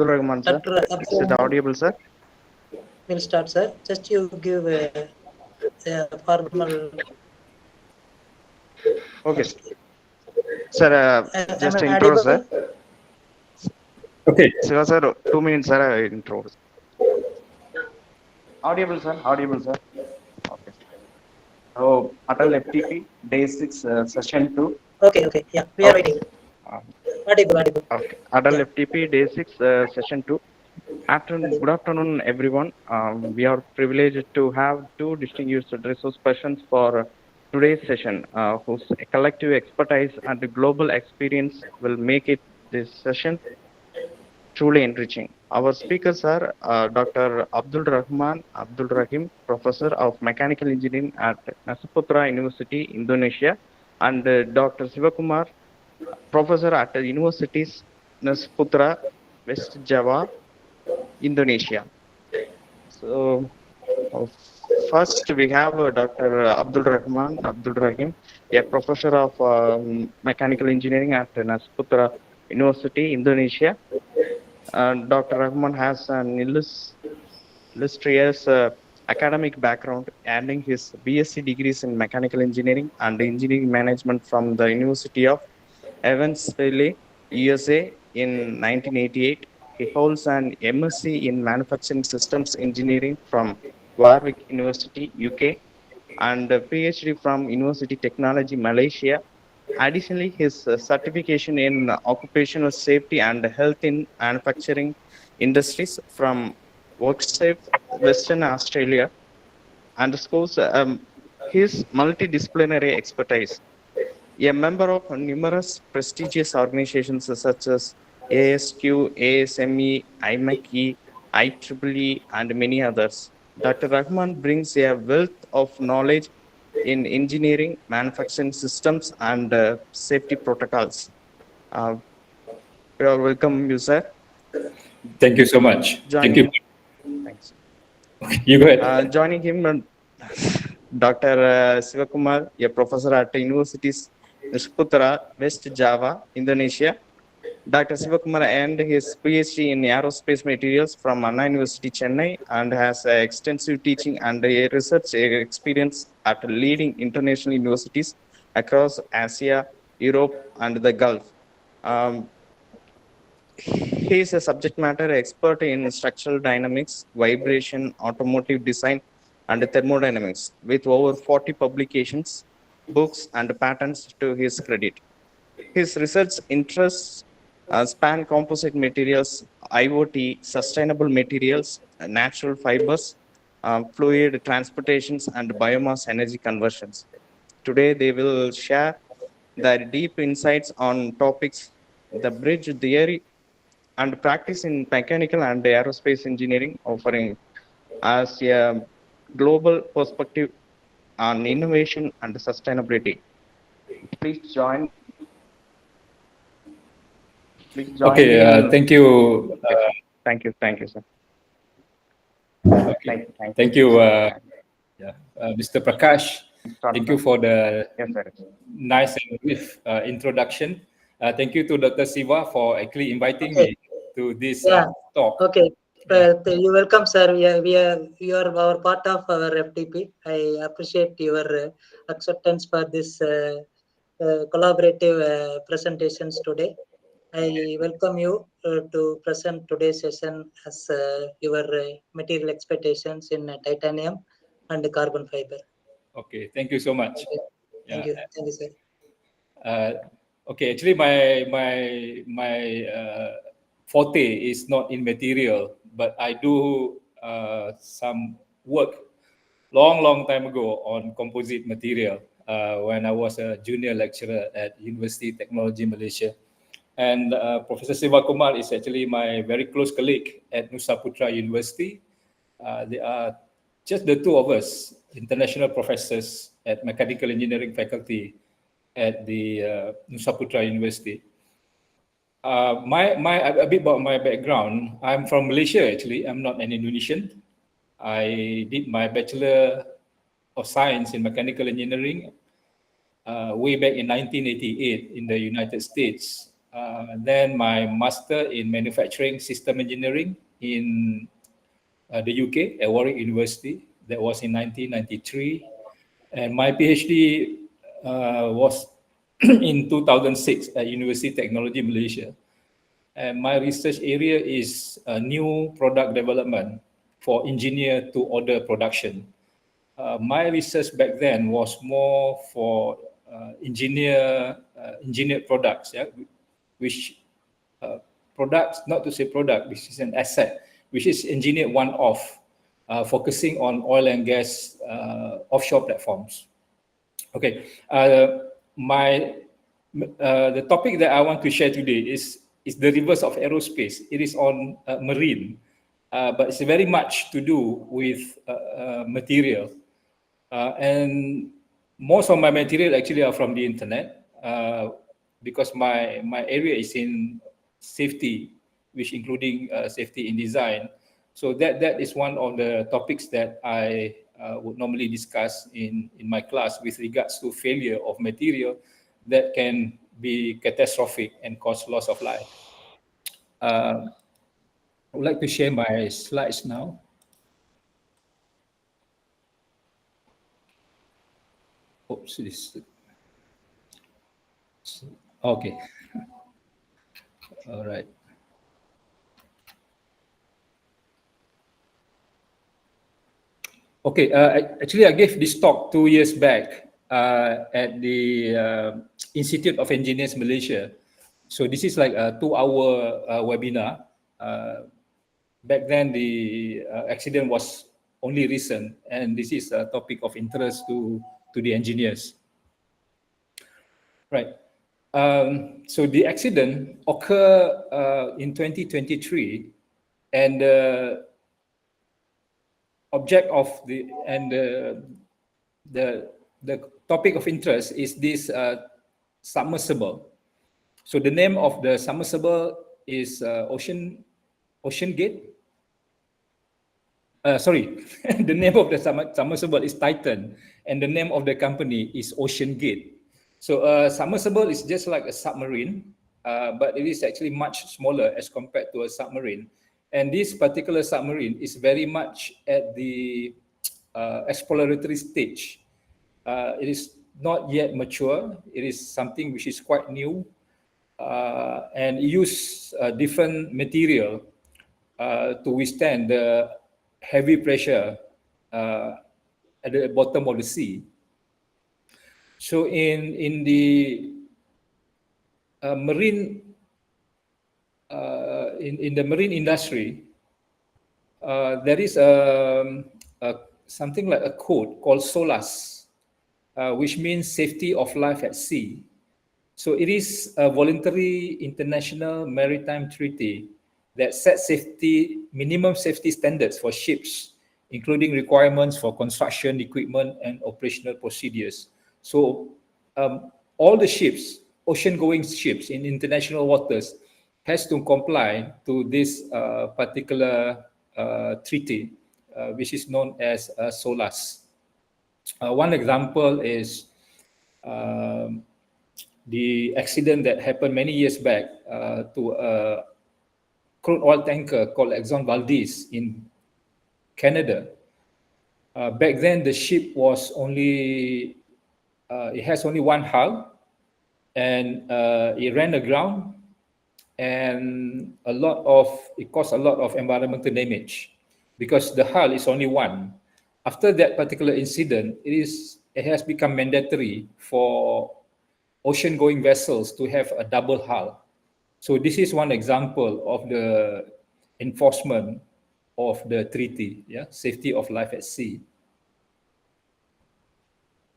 Abdul Rahman, sir. Dr. Is it audible, sir? We'll start, sir. Just you give a formal. Okay, sir. Am Just I intro, sir. audible? Okay. Sir, 2 minutes, sir. Intro. Audible, sir. Audible, sir. Okay. So, Atal FTP, day 6, session 2. Okay. Yeah, we are Okay. waiting. Audible. Okay. Atal Yeah. FTP, day 6, session 2. Good afternoon, everyone. We are privileged to have two distinguished resource persons for today's session, whose collective expertise and global experience will make it this session truly enriching. Our speakers are Dr. Abdul Rahman Abdul Rahim, Professor of Mechanical Engineering at Nasuputra University, Indonesia, and Dr. Sivakumar, Professor at the Universities Nasuputra, West Java, Indonesia. So, uh, first we have Dr. Abdul Rahman Abdul Rahim, a professor of mechanical engineering at Nasuputra University, Indonesia. Dr. Rahman has an illustrious academic background, earning his BSc degrees in mechanical engineering and engineering management from the University of Evansville, USA in 1988. He holds an MSc in manufacturing systems engineering from Warwick University, UK, and a PhD from University Technology, Malaysia. Additionally, his certification in occupational safety and health in manufacturing industries from WorkSafe, Western Australia, underscores his multidisciplinary expertise. A member of numerous prestigious organizations such as ASQ, ASME, IMEC, IEEE, and many others. Dr. Rahman brings a wealth of knowledge in engineering, manufacturing systems, and safety protocols. We are welcome you, sir. Thank you so much. Thank you. Thanks. You go ahead. Joining him, Dr. Sivakumar, a professor at Universities Nusputra, West Java, Indonesia. Dr. Sivakumar earned his PhD in aerospace materials from Anna University, Chennai, and has extensive teaching and research experience at leading international universities across Asia, Europe, and the Gulf. He is a subject matter expert in structural dynamics, vibration, automotive design, and thermodynamics, with over 40 publications, books, and patents to his credit. His research interests span composite materials, IoT, sustainable materials, natural fibers, fluid transportations, and biomass energy conversions. Today, they will share their deep insights on topics the bridge theory and practice in mechanical and aerospace engineering, offering as a global perspective on innovation and sustainability. Please join. Okay, thank you. Thank you, sir. Okay. Thank you, Mr. Prakash. Thank you for the nice and brief introduction. Thank you to Dr. Siva for actually inviting me to this talk. Okay. You're welcome, sir. You are our part of our FTP. I appreciate your acceptance for this collaborative presentations today. I welcome you to present today's session as your material expectations in titanium and carbon fiber. Okay, thank you so much. Thank you, sir. Okay, actually, my forte is not in material, but I do some work long time ago on composite material when I was a junior lecturer at University Technology Malaysia. And Professor Sivakumar is actually my very close colleague at Nusa Putra University. They are just the two of us, international professors at mechanical engineering faculty at the Nusa Putra University. A bit about my background. I'm from Malaysia actually. I'm not an Indonesian. I did my Bachelor of Science in Mechanical Engineering way back in 1988 in the United States. Then my master in manufacturing system engineering in the UK at Warwick University. That was in 1993. And my PhD was in 2006 at University Technology Malaysia. And my research area is new product development for engineer to order production. My research back then was more for engineered products, yeah, which products, not to say product, which is an asset, which is engineered one-off, focusing on oil and gas offshore platforms. Okay, the topic that I want to share today is the reverse of aerospace. It is on marine, but it's very much to do with material. And most of my material actually are from the internet, because my area is in safety, which including safety in design. So that is one of the topics that I would normally discuss in my class with regards to failure of material that can be catastrophic and cause loss of life. I would like to share my slides now. Oops, this. Okay. All right. Okay. Actually, I gave this talk 2 years back at the Institute of Engineers Malaysia. So this is like a 2-hour webinar. Back then, the accident was only recent, and this is a topic of interest to the engineers. Right. So the accident occurred in 2023, and the object of the topic of interest is this submersible. So the name of the submersible is Ocean Gate. Sorry, the name of the submersible is Titan, and the name of the company is Ocean Gate. So submersible is just like a submarine, but it is actually much smaller as compared to a submarine. And this particular submarine is very much at the exploratory stage. It is not yet mature. It is something which is quite new, and use different material to withstand the heavy pressure at the bottom of the sea. So in the marine in the marine industry, there is something like a code called SOLAS, which means Safety of Life at Sea. So it is a voluntary international maritime treaty that sets minimum safety standards for ships, including requirements for construction equipment and operational procedures. So all the ships, ocean-going ships in international waters, has to comply to this particular treaty, which is known as SOLAS. One example is the accident that happened many years back to a crude oil tanker called Exxon Valdez in Canada. Back then, the ship was it has only one hull, and it ran aground, and it caused a lot of environmental damage because the hull is only one. After that particular incident, it has become mandatory for ocean-going vessels to have a double hull. So this is one example of the enforcement of the treaty, yeah, Safety of Life at Sea.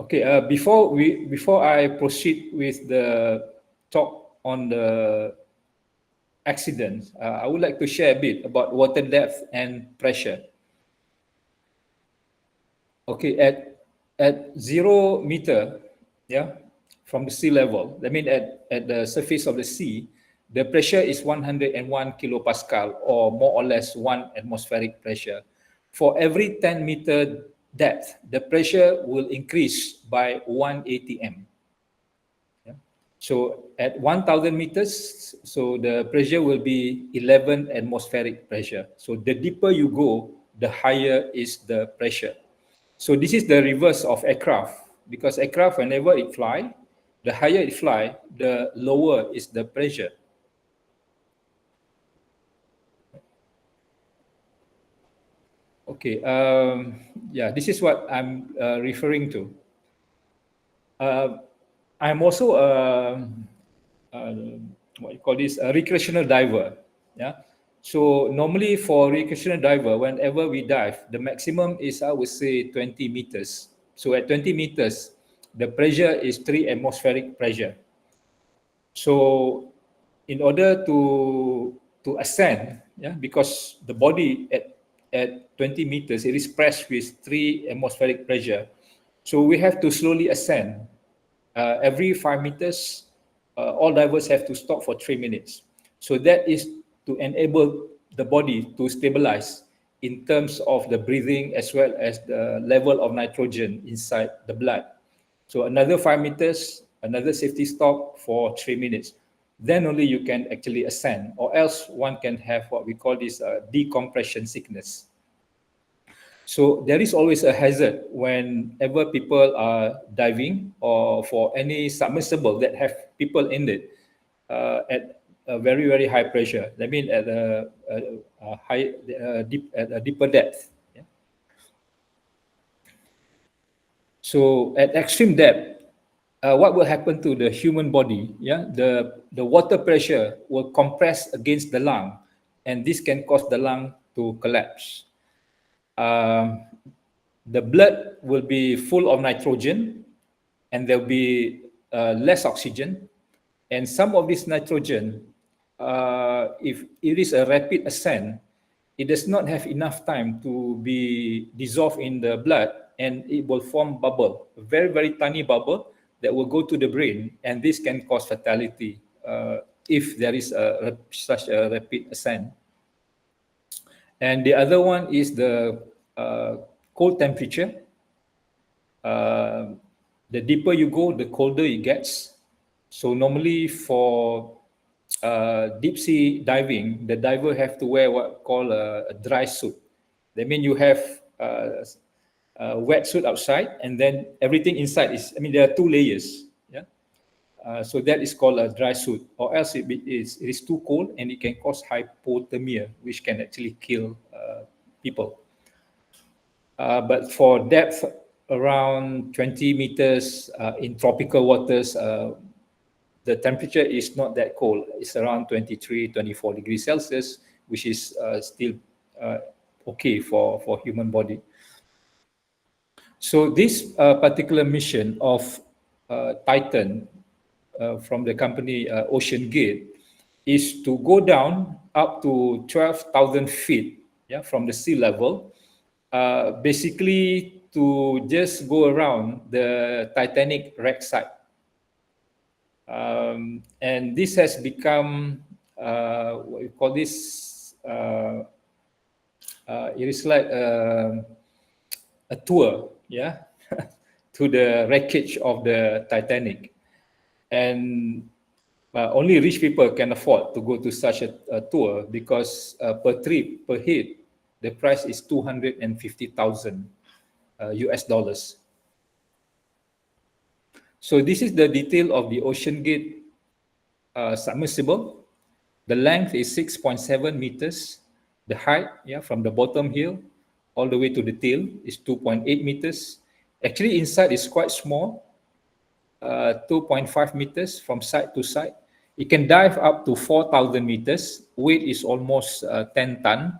Okay, before I proceed with the talk on the accident, I would like to share a bit about water depth and pressure. Okay, at 0 meter, yeah, from the sea level, I mean at the surface of the sea, the pressure is 101 kilopascal, or more or less 1 atmospheric pressure. For every 10 meter depth, the pressure will increase by 1 atm. Yeah? So at 1,000 meters, so the pressure will be 11 atmospheric pressure. So the deeper you go, the higher is the pressure. So this is the reverse of aircraft, because aircraft, whenever it fly, the higher it fly, the lower is the pressure. Okay, yeah, this is what I'm referring to. I'm also what you call this, a recreational diver. Yeah. So normally for recreational diver, whenever we dive, the maximum is, I would say, 20 meters. So at 20 meters, the pressure is 3 atmospheric pressure. So in order to ascend, yeah, because the body at 20 meters, it is pressed with 3 atmospheric pressure. So we have to slowly ascend. Every 5 meters, all divers have to stop for 3 minutes. So that is to enable the body to stabilize in terms of the breathing as well as the level of nitrogen inside the blood. So another 5 meters, another safety stop for 3 minutes. Then only you can actually ascend, or else one can have what we call this decompression sickness. So there is always a hazard whenever people are diving or for any submersible that have people in it at a very, very high pressure. That means at a high, at a deeper depth. Yeah? So at extreme depth, what will happen to the human body? Yeah, the water pressure will compress against the lung, and this can cause the lung to collapse. The blood will be full of nitrogen, and there'll be less oxygen. And some of this nitrogen, if it is a rapid ascent, it does not have enough time to be dissolved in the blood, and it will form bubble, a very, very tiny bubble that will go to the brain, and this can cause fatality if there is such a rapid ascent. And the other one is the cold temperature. The deeper you go, the colder it gets. So normally for deep sea diving, the diver have to wear what called a dry suit. That means you have a wet suit outside, and then everything inside is, I mean, there are 2 layers. Yeah. So that is called a dry suit, or else it is too cold and it can cause hypothermia, which can actually kill people. But for depth around 20 meters in tropical waters, the temperature is not that cold. It's around 23, 24 degrees Celsius, which is still okay for human body. So this particular mission of Titan from the company OceanGate is to go down up to 12,000 feet, yeah, from the sea level, basically to just go around the Titanic wreck site. And this has become what we call this, it is like a tour, yeah, to the wreckage of the Titanic. And only rich people can afford to go to such a tour, because per trip, per head, the price is 250,000 US dollars. So this is the detail of the OceanGate submersible. The length is 6.7 meters. The height, yeah, from the bottom here all the way to the tail is 2.8 meters. Actually, inside is quite small, 2.5 meters from side to side. It can dive up to 4,000 meters. Weight is almost 10 ton.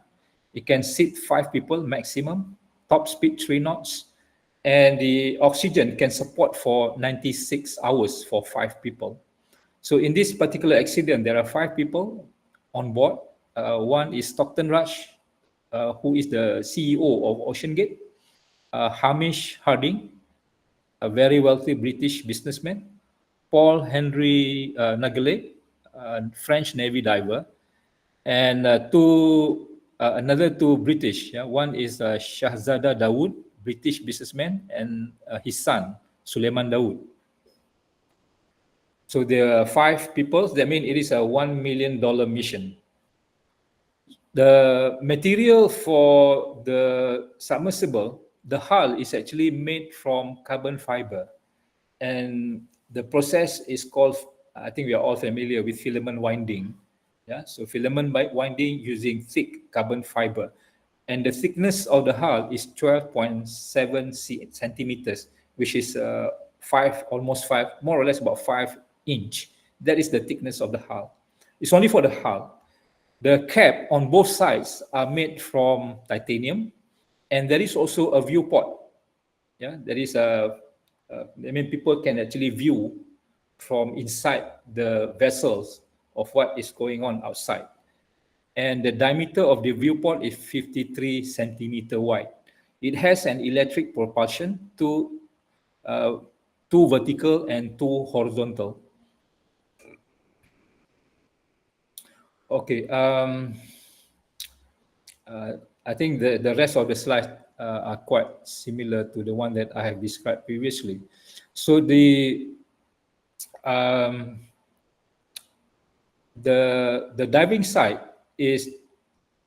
It can seat 5 people maximum. Top speed 3 knots. And the oxygen can support for 96 hours for 5 people. So in this particular accident, there are 5 people on board. One is Stockton Rush, who is the CEO of OceanGate. Hamish Harding, a very wealthy British businessman. Paul Henry Nagelet, French Navy diver. And another 2 British. Yeah? One is Shahzada Dawood, British businessman, and his son, Suleiman Dawood. So there are 5 people. That means it is a $1 million mission. The material for the submersible, the hull is actually made from carbon fiber. And the process is called, I think we are all familiar with filament winding. Yeah, so filament winding using thick carbon fiber. And the thickness of the hull is 12.7 centimeters, which is almost 5, more or less about 5 inch. That is the thickness of the hull. It's only for the hull. The cap on both sides are made from titanium, and there is also a viewport. Yeah, there is people can actually view from inside the vessels of what is going on outside. And the diameter of the viewport is 53 centimeter wide. It has an electric propulsion, two vertical and 2 horizontal. Okay. I think the rest of the slides are quite similar to the one that I have described previously. So the diving site is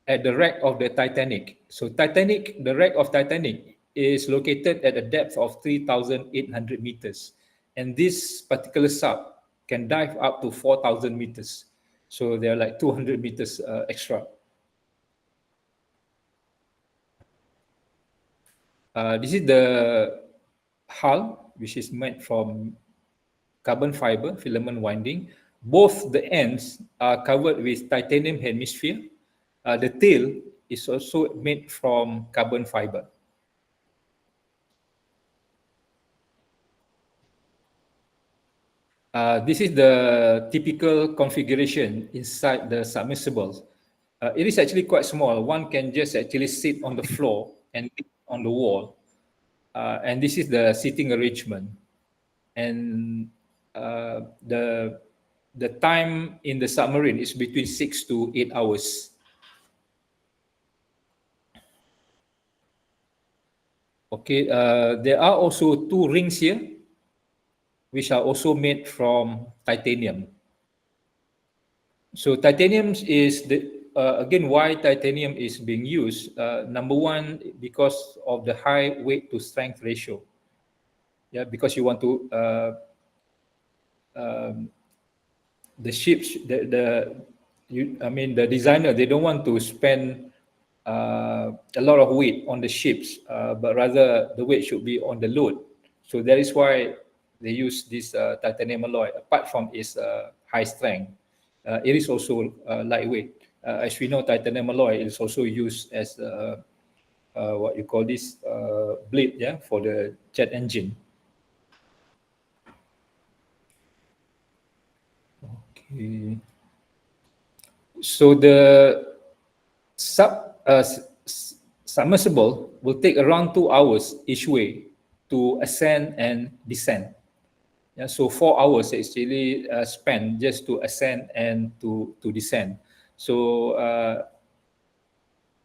at the wreck of the Titanic. So the wreck of Titanic is located at a depth of 3,800 meters. And this particular sub can dive up to 4,000 meters. So they're like 200 meters extra. This is the hull, which is made from carbon fiber filament winding. Both the ends are covered with titanium hemisphere. The tail is also made from carbon fiber. This is the typical configuration inside the submersible. It is actually quite small. One can just actually sit on the floor and on the wall. And this is the seating arrangement. And the time in the submarine is between 6 to 8 hours. Okay, there are also 2 rings here, which are also made from titanium. So titanium is again, why titanium is being used. Number one, because of the high weight to strength ratio. Yeah, because you want to the ships, the designer, they don't want to spend a lot of weight on the ships, but rather the weight should be on the load. So that is why they use this titanium alloy. Apart from its high strength, it is also lightweight. As we know, titanium alloy is also used as what you call this blade, yeah, for the jet engine. Okay. So the submersible will take around 2 hours each way to ascend and descend. Yeah, so 4 hours actually spent just to ascend and to descend. So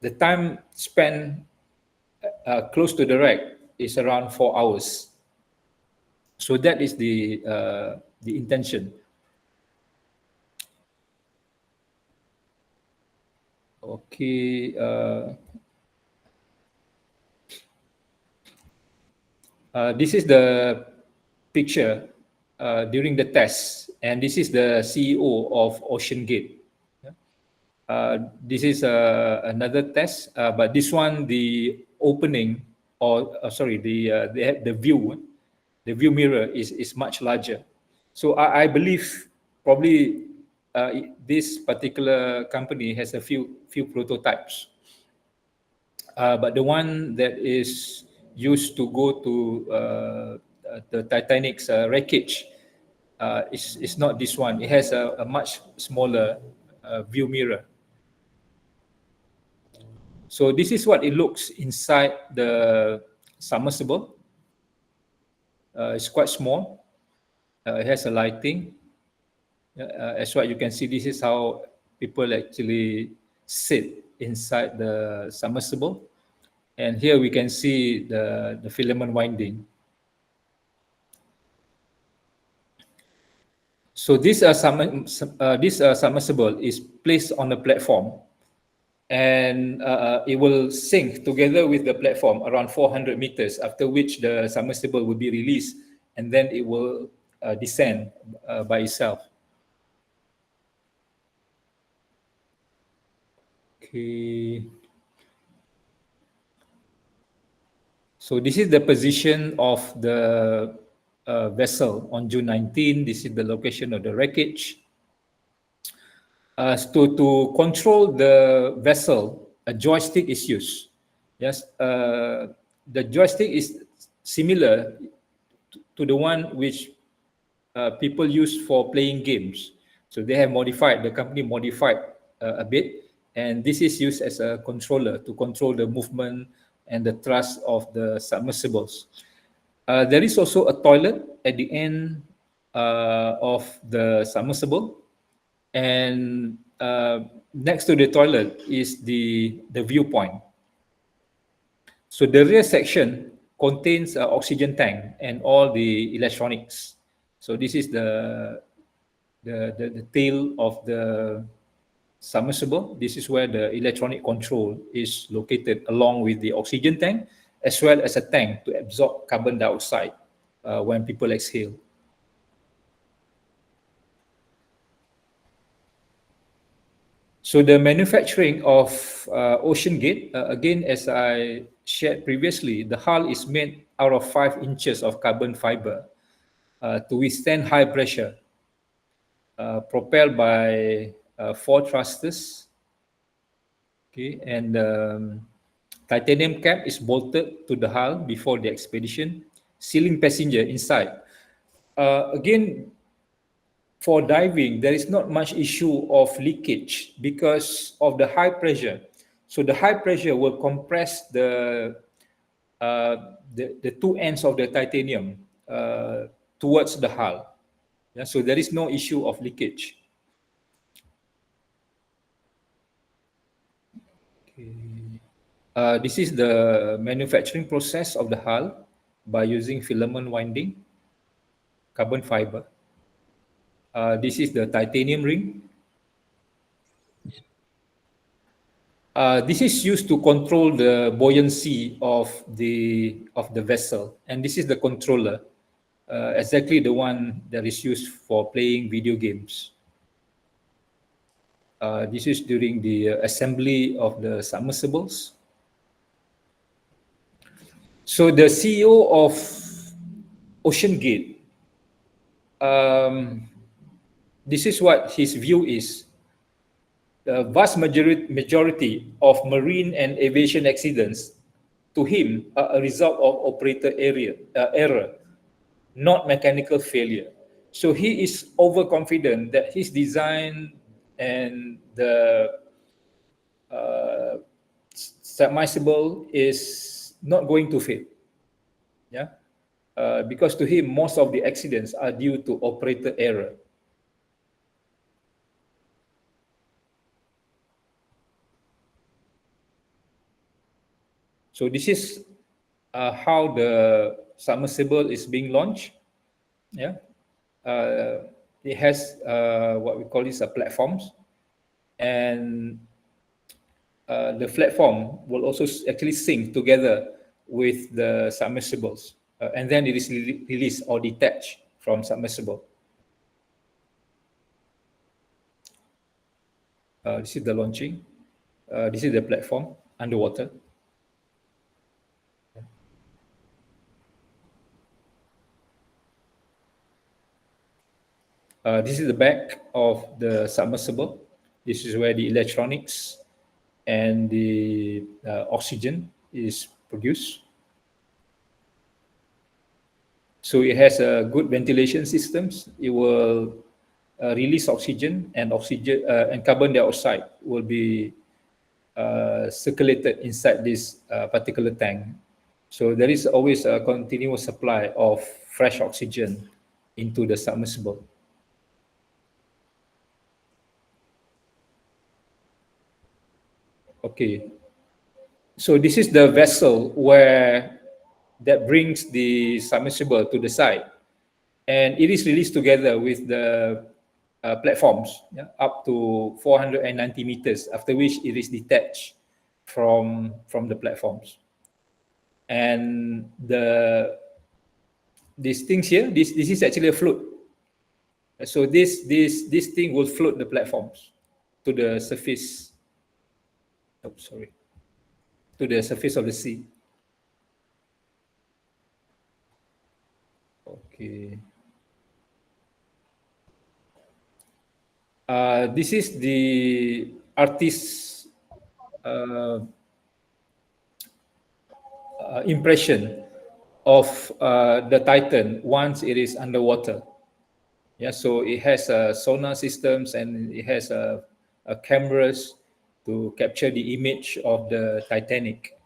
the time spent close to the wreck is around 4 hours. So that is the intention. Okay. This is the picture during the test, and this is the CEO of OceanGate. This is another test, but this one, the opening, or the view mirror is much larger. So I believe probably this particular company has a few prototypes, but the one that is used to go to the Titanic's wreckage is not this one. It has a much smaller view mirror. So this is what it looks inside the submersible. It's quite small. It has a lighting. As what you can see, this is how people actually sit inside the submersible. And here we can see the filament winding. So this submersible is placed on a platform, and it will sink together with the platform around 400 meters, after which the submersible will be released, and then it will descend by itself. Okay. So this is the position of the vessel on June 19. This is the location of the wreckage. To control the vessel, a joystick is used. Yes, the joystick is similar to the one which people use for playing games. So they have modified, the company modified a bit, and this is used as a controller to control the movement and the thrust of the submersibles. There is also a toilet at the end of the submersible, and next to the toilet is the viewpoint. So the rear section contains an oxygen tank and all the electronics. So this is the tail of the submersible. This is where the electronic control is located, along with the oxygen tank, as well as a tank to absorb carbon dioxide when people exhale. So the manufacturing of OceanGate, again, as I shared previously, the hull is made out of 5 inches of carbon fiber to withstand high pressure, propelled by 4 thrusters. Okay, and titanium cap is bolted to the hull before the expedition, sealing passenger inside. Again, for diving, there is not much issue of leakage because of the high pressure. So the high pressure will compress the 2 ends of the titanium towards the hull. Yeah, so there is no issue of leakage. Okay. This is the manufacturing process of the hull by using filament winding, carbon fiber. This is the titanium ring. This is used to control the buoyancy of the vessel, and this is the controller, exactly the one that is used for playing video games. This is during the assembly of the submersibles. So the CEO of OceanGate, this is what his view is. The vast majority of marine and aviation accidents to him are a result of operator error, not mechanical failure. So he is overconfident that his design and the submersible is not going to fail. Yeah, because to him, most of the accidents are due to operator error. So this is how the submersible is being launched. Yeah, it has what we call this platforms, and the platform will also actually sink together with the submersibles, and then it is released or detached from submersible. This is the launching. This is the platform underwater. This is the back of the submersible. This is where the electronics and the oxygen is produced. So it has a good ventilation systems. It will release oxygen, and carbon dioxide will be circulated inside this particular tank. So there is always a continuous supply of fresh oxygen into the submersible. Okay, so this is the vessel that brings the submersible to the side, and it is released together with the platforms, up to 490 meters, after which it is detached from the platforms. And these things here, this is actually a float. So this thing will float the platforms to the surface. Oh, sorry, to the surface of the sea. Okay. This is the artist's impression of the Titan once it is underwater. Yeah, so it has sonar systems and it has cameras to capture the image of the Titanic.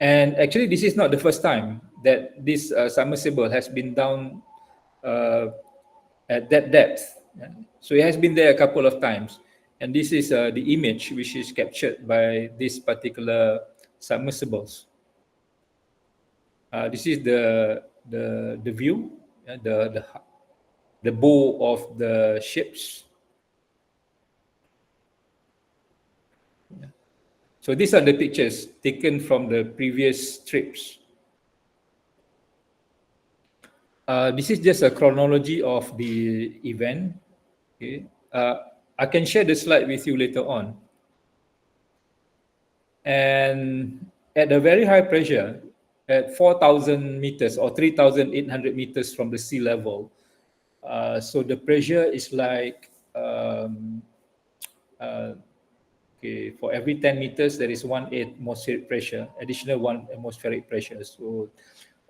And actually, this is not the first time that this submersible has been down at that depth. Yeah. So it has been there a couple of times. And this is the image which is captured by this particular submersibles. This is the view, the bow of the ships. Yeah. So these are the pictures taken from the previous trips. This is just a chronology of the event. Okay. I can share the slide with you later on. And at a very high pressure, at 4,000 meters or 3,800 meters from the sea level, so the pressure is like, okay, for every 10 meters, there is 1 atmospheric pressure, additional 1 atmospheric pressure. So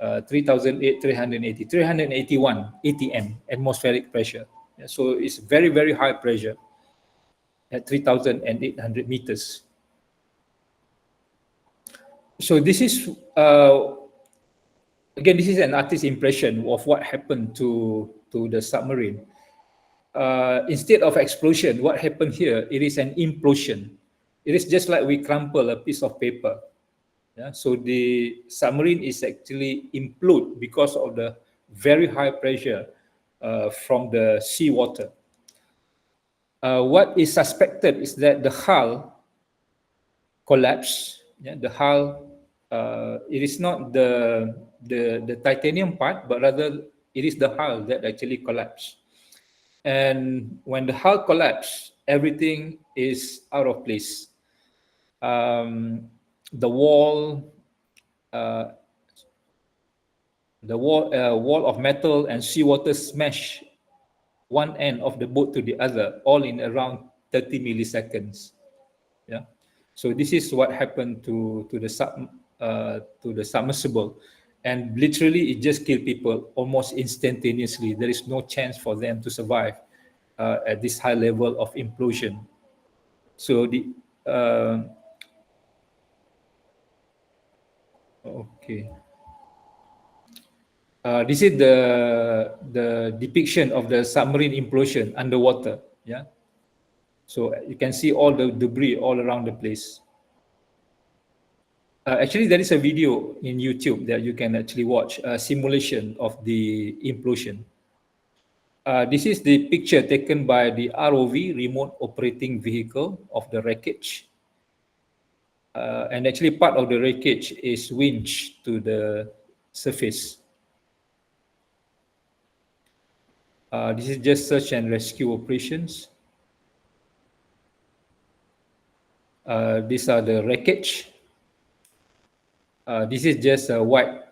381 ATM, atmospheric pressure. Yeah, so it's very, very high pressure at 3,800 meters. So this is, again, this is an artist's impression of what happened to the submarine. Instead of explosion, what happened here, it is an implosion. It is just like we crumple a piece of paper. Yeah? So the submarine is actually implode because of the very high pressure from the seawater. What is suspected is that the hull collapsed. Yeah? The hull, it is not the titanium part, but rather it is the hull that actually collapsed. And when the hull collapsed, everything is out of place. The wall of metal and seawater smashed one end of the boat to the other, all in around 30 milliseconds. Yeah. So this is what happened to the submersible, and literally it just killed people almost instantaneously. There is no chance for them to survive at this high level of implosion. So okay. This is the depiction of the submarine implosion underwater. Yeah. So you can see all the debris all around the place. Actually, there is a video in YouTube that you can actually watch, a simulation of the implosion. This is the picture taken by the ROV, remote operating vehicle, of the wreckage. And actually part of the wreckage is winched to the surface. This is just search and rescue operations. These are the wreckage. This is just a white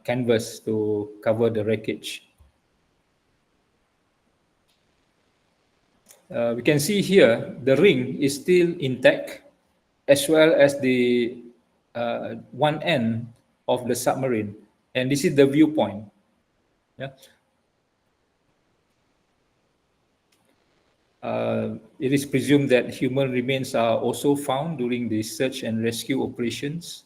canvas to cover the wreckage. We can see here the ring is still intact, as well as the one end of the submarine, and this is the viewpoint. Yeah. It is presumed that human remains are also found during the search and rescue operations.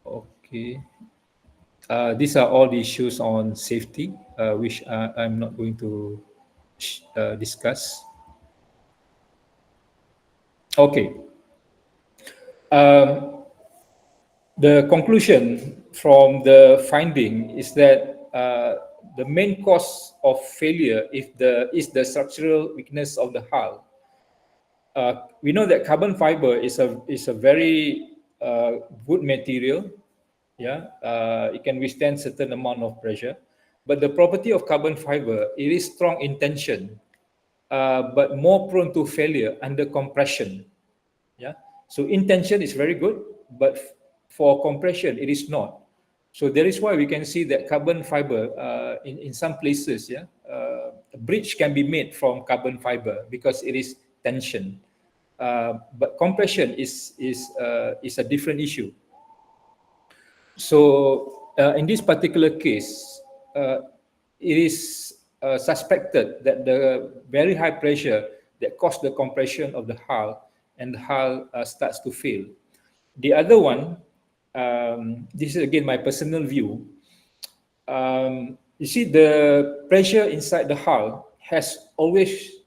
Okay. These are all the issues on safety, which I'm not going to discuss. Okay. The conclusion from the finding is that the main cause of failure is the structural weakness of the hull. We know that carbon fiber is a very good material. Yeah, it can withstand certain amount of pressure, but the property of carbon fiber, it is strong in tension, but more prone to failure under compression. Yeah, so in tension is very good, but for compression it is not. So that is why we can see that carbon fiber in some places, yeah, a bridge can be made from carbon fiber because it is tension. But compression is a different issue. So in this particular case, it is suspected that the very high pressure that caused the compression of the hull, and the hull starts to fail. The other one, this is again my personal view. You see, the pressure inside the hull has always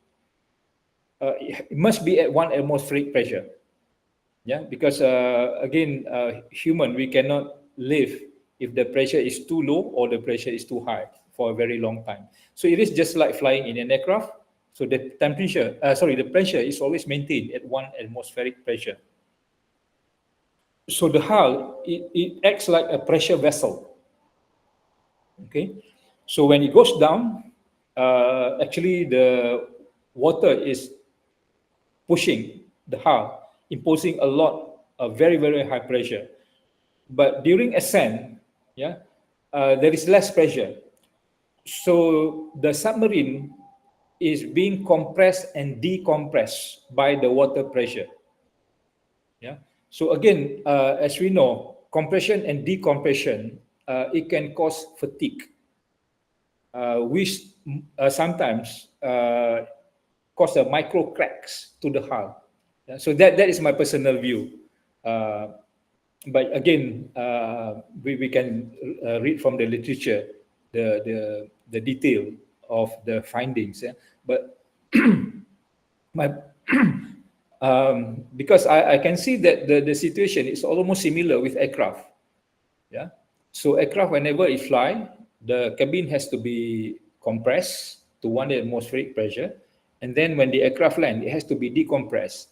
it must be at 1 atmospheric pressure. Yeah, because again, human, we cannot live if the pressure is too low or the pressure is too high for a very long time. So it is just like flying in an aircraft. So the the pressure is always maintained at 1 atmospheric pressure. So the hull, it acts like a pressure vessel. Okay, so when it goes down, actually the water is pushing the hull, imposing a lot of very, very high pressure. But during ascent, yeah, there is less pressure. So the submarine is being compressed and decompressed by the water pressure. Yeah. So again, as we know, compression and decompression, it can cause fatigue, which sometimes cause a micro cracks to the hull. Yeah, so that is my personal view. But again, we can read from the literature the detail of the findings. Yeah? But my because I can see that the situation is almost similar with aircraft. Yeah. So aircraft, whenever it fly, the cabin has to be compressed to 1 atmospheric pressure, and then when the aircraft land, it has to be decompressed.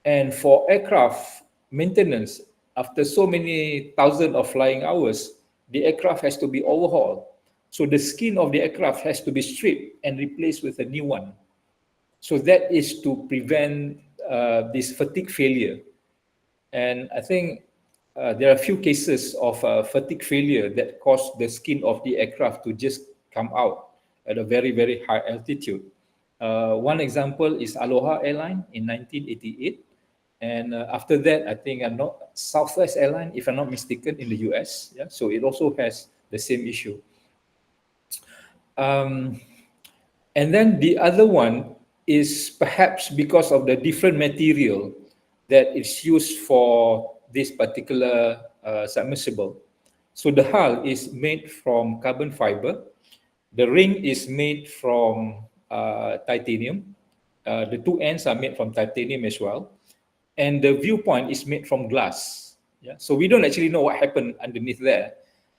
And for aircraft maintenance, after so many thousands of flying hours, the aircraft has to be overhauled. So the skin of the aircraft has to be stripped and replaced with a new one. So that is to prevent this fatigue failure. And I think there are a few cases of fatigue failure that cause the skin of the aircraft to just come out at a very, very high altitude. One example is Aloha Airline in 1988. And after that, I think Southwest Airline, if I'm not mistaken, in the US. Yeah, so it also has the same issue. And then the other one is perhaps because of the different material that is used for this particular submersible. So the hull is made from carbon fiber. The ring is made from titanium. The two ends are made from titanium as well. And the viewpoint is made from glass. Yeah? So we don't actually know what happened underneath there.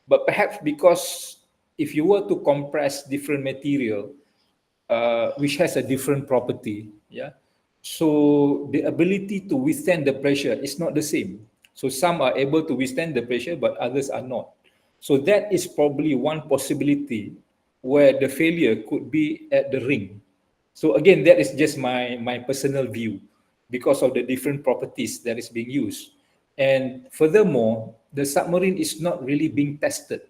But perhaps because if you were to compress different material, which has a different property, yeah, so the ability to withstand the pressure is not the same. So some are able to withstand the pressure, but others are not. So that is probably one possibility where the failure could be at the ring. So again, that is just my personal view because of the different properties that is being used. And furthermore, the submarine is not really being tested.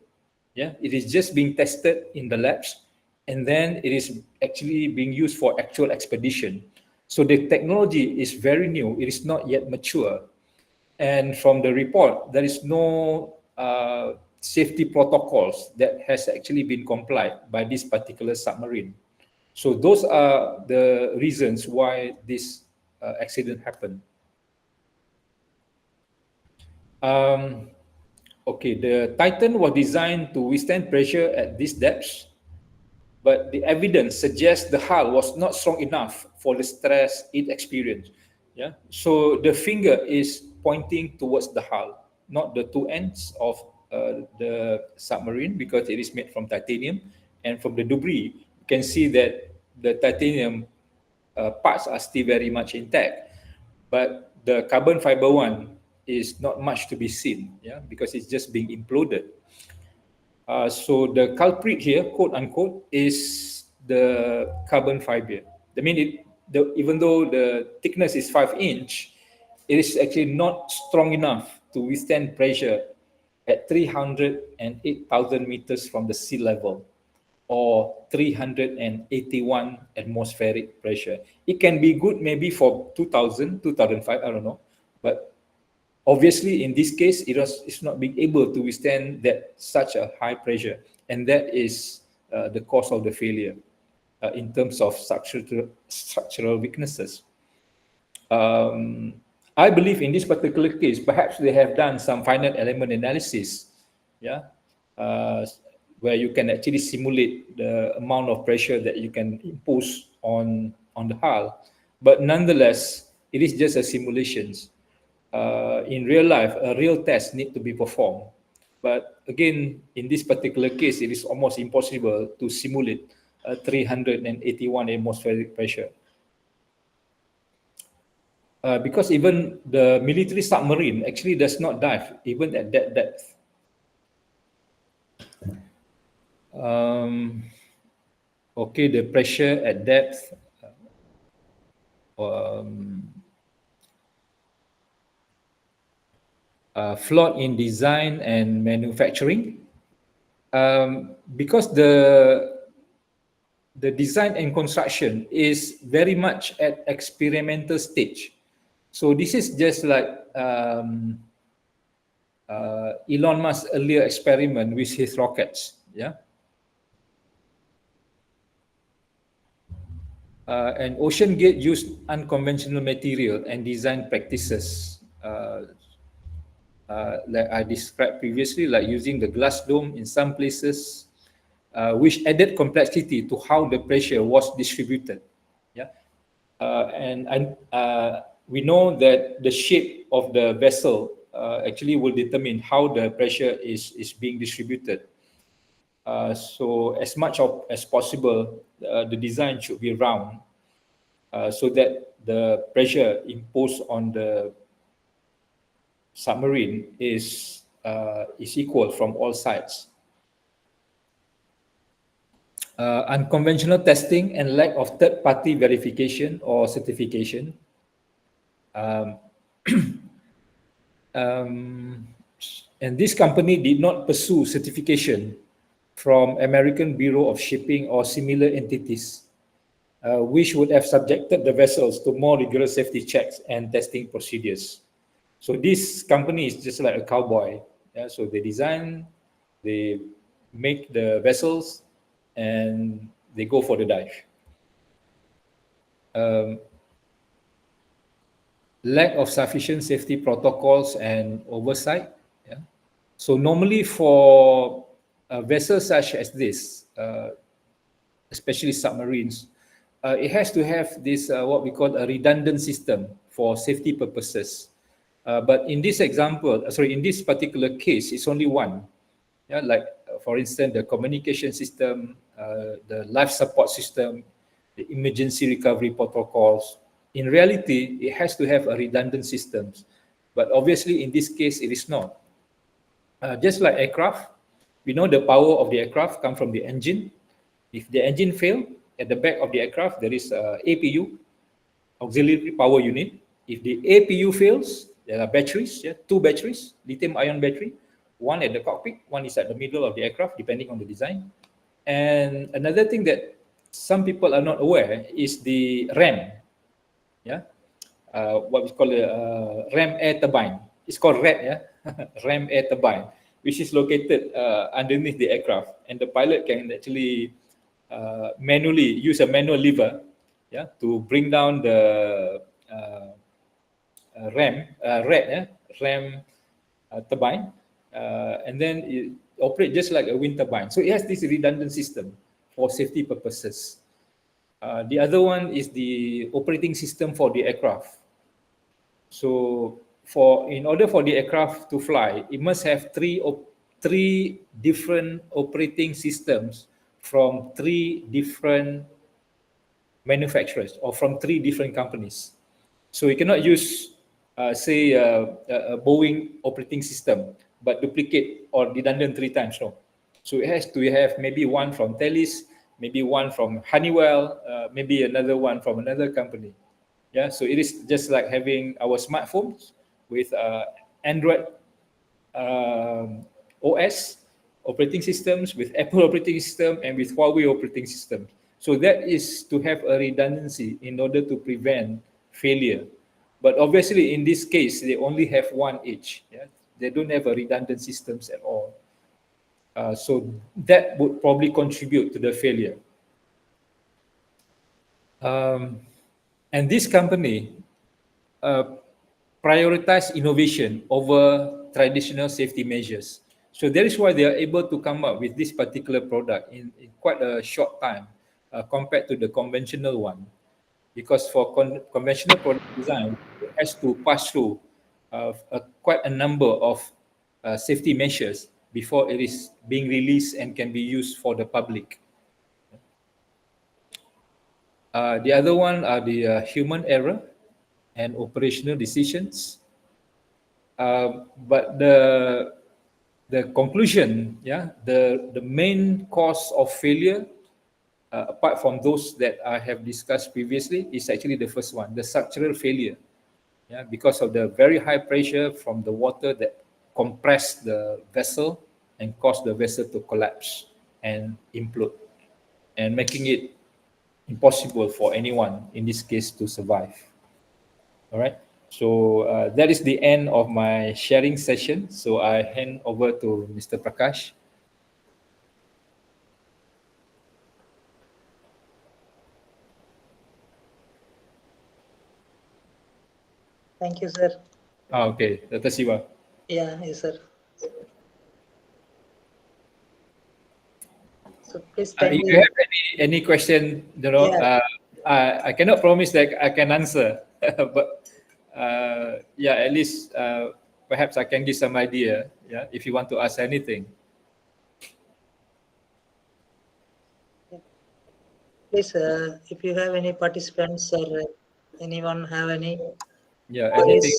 Yeah, it is just being tested in the labs, and then it is actually being used for actual expedition. So the technology is very new. It is not yet mature. And from the report, there is no safety protocols that has actually been complied by this particular submarine. So those are the reasons why this accident happened. Okay, the Titan was designed to withstand pressure at these depths, but the evidence suggests the hull was not strong enough for the stress it experienced. Yeah, so the finger is pointing towards the hull, not the two ends of the submarine because it is made from titanium, and from the debris, you can see that the titanium parts are still very much intact, but the carbon fiber one is not much to be seen, yeah, because it's just being imploded. So the culprit here, quote unquote, is the carbon fiber. I mean, even though the thickness is 5 inch, it is actually not strong enough to withstand pressure at 308,000 meters from the sea level, or 381 atmospheric pressure. It can be good maybe for 2000, 2005, I don't know. But obviously, in this case, it's not being able to withstand that such a high pressure. And that is the cause of the failure in terms of structural weaknesses. I believe in this particular case, perhaps they have done some finite element analysis, yeah, where you can actually simulate the amount of pressure that you can impose on the hull. But nonetheless, it is just a simulation. In real life, a real test need to be performed. But again, in this particular case, it is almost impossible to simulate 381 atmospheric pressure. Because even the military submarine actually does not dive even at that depth. Okay, the pressure at depth. Flawed in design and manufacturing. Because the design and construction is very much at experimental stage. So this is just like Elon Musk's earlier experiment with his rockets, yeah. And OceanGate used unconventional material and design practices, like I described previously, like using the glass dome in some places, which added complexity to how the pressure was distributed, yeah. And we know that the shape of the vessel actually will determine how the pressure is being distributed. So as much as possible, the design should be round, so that the pressure imposed on the submarine is equal from all sides. Unconventional testing and lack of third-party verification or certification. And this company did not pursue certification from American Bureau of Shipping or similar entities, which would have subjected the vessels to more rigorous safety checks and testing procedures. So this company is just like a cowboy. Yeah? So they design, they make the vessels, and they go for the dive. Lack of sufficient safety protocols and oversight. Yeah? So normally for vessels such as this, especially submarines, it has to have this what we call a redundant system for safety purposes. But in this example, in this particular case, it's only one. Yeah, like for instance, the communication system, the life support system, the emergency recovery protocols. In reality, it has to have a redundant system. But obviously, in this case, it is not. Just like aircraft, we know the power of the aircraft comes from the engine. If the engine fails, at the back of the aircraft, there is a APU, auxiliary power unit. If the APU fails, there are batteries, yeah, 2 batteries, lithium-ion battery, one at the cockpit, one is at the middle of the aircraft, depending on the design. And another thing that some people are not aware is the RAM, yeah, what we call the RAM air turbine. It's called RAT, yeah, RAM air turbine, which is located underneath the aircraft, and the pilot can actually manually use a manual lever, yeah, to bring down the RAM turbine, and then it operates just like a wind turbine. So it has this redundant system for safety purposes. The other one is the operating system for the aircraft. So in order for the aircraft to fly, it must have three 3 different operating systems from 3 different manufacturers or from 3 different companies. So you cannot use, say, a Boeing operating system, but duplicate or redundant 3 times. No. So it has to have maybe one from Thales, maybe one from Honeywell, maybe another one from another company. Yeah. So it is just like having our smartphones with Android OS operating systems, with Apple operating system, and with Huawei operating system. So that is to have a redundancy in order to prevent failure. But obviously, in this case, they only have one each. Yeah? They don't have a redundant systems at all. So that would probably contribute to the failure. And this company prioritize innovation over traditional safety measures. So that is why they are able to come up with this particular product in quite a short time compared to the conventional one. Because for conventional product design, it has to pass through quite a number of safety measures before it is being released and can be used for the public. The other one are the human error and operational decisions. But the conclusion, the main cause of failure, apart from those that I have discussed previously, is actually the first one, the structural failure. Yeah, because of the very high pressure from the water that compressed the vessel and caused the vessel to collapse and implode, and making it impossible for anyone in this case to survive. All right. So that is the end of my sharing session. So I hand over to Mr. Prakash. Thank you, sir. Okay, Dr. Siva. Yeah, yes, sir. So please If kindly. you have any question, Yeah. I cannot promise that I can answer, but at least perhaps I can give some idea. Yeah, if you want to ask anything. Please, if you have any participants or anyone have any Anything.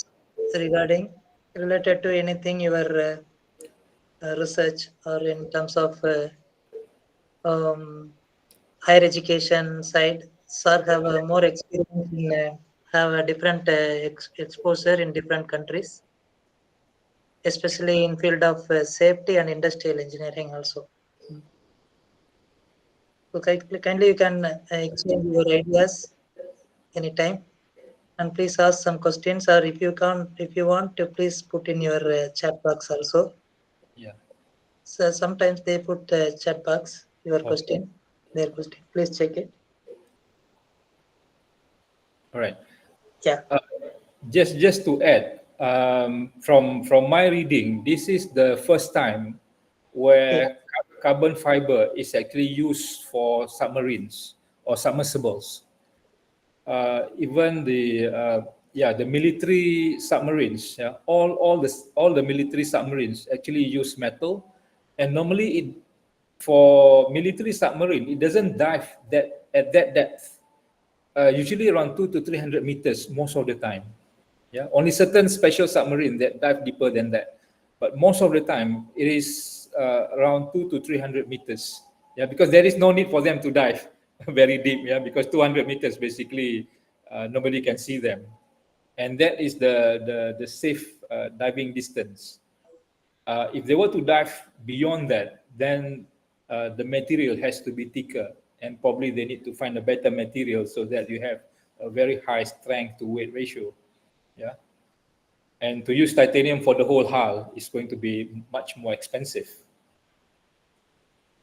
queries related to anything your research or in terms of higher education side, sir have more experience in have a different exposure in different countries, especially in field of safety and industrial engineering also. So kindly you can exchange your ideas anytime, and please ask some questions, or if you want to, please put in your chat box also. Yeah. So sometimes they put chat box your question, their question. Please check it. All right. Yeah. Just to add, from my reading, this is the first time where carbon fiber is actually used for submarines or submersibles. Even the military submarines, all the military submarines actually use metal, and normally for military submarine it doesn't dive at that depth. Usually around 200 to 300 meters most of the time. Yeah, only certain special submarine that dive deeper than that, but most of the time it is around 200 to 300 meters. Yeah, because there is no need for them to dive very deep. Yeah, because 200 meters basically nobody can see them, and that is the safe diving distance. If they were to dive beyond that, then the material has to be thicker, and probably they need to find a better material so that you have a very high strength to weight ratio. Yeah, and to use titanium for the whole hull is going to be much more expensive.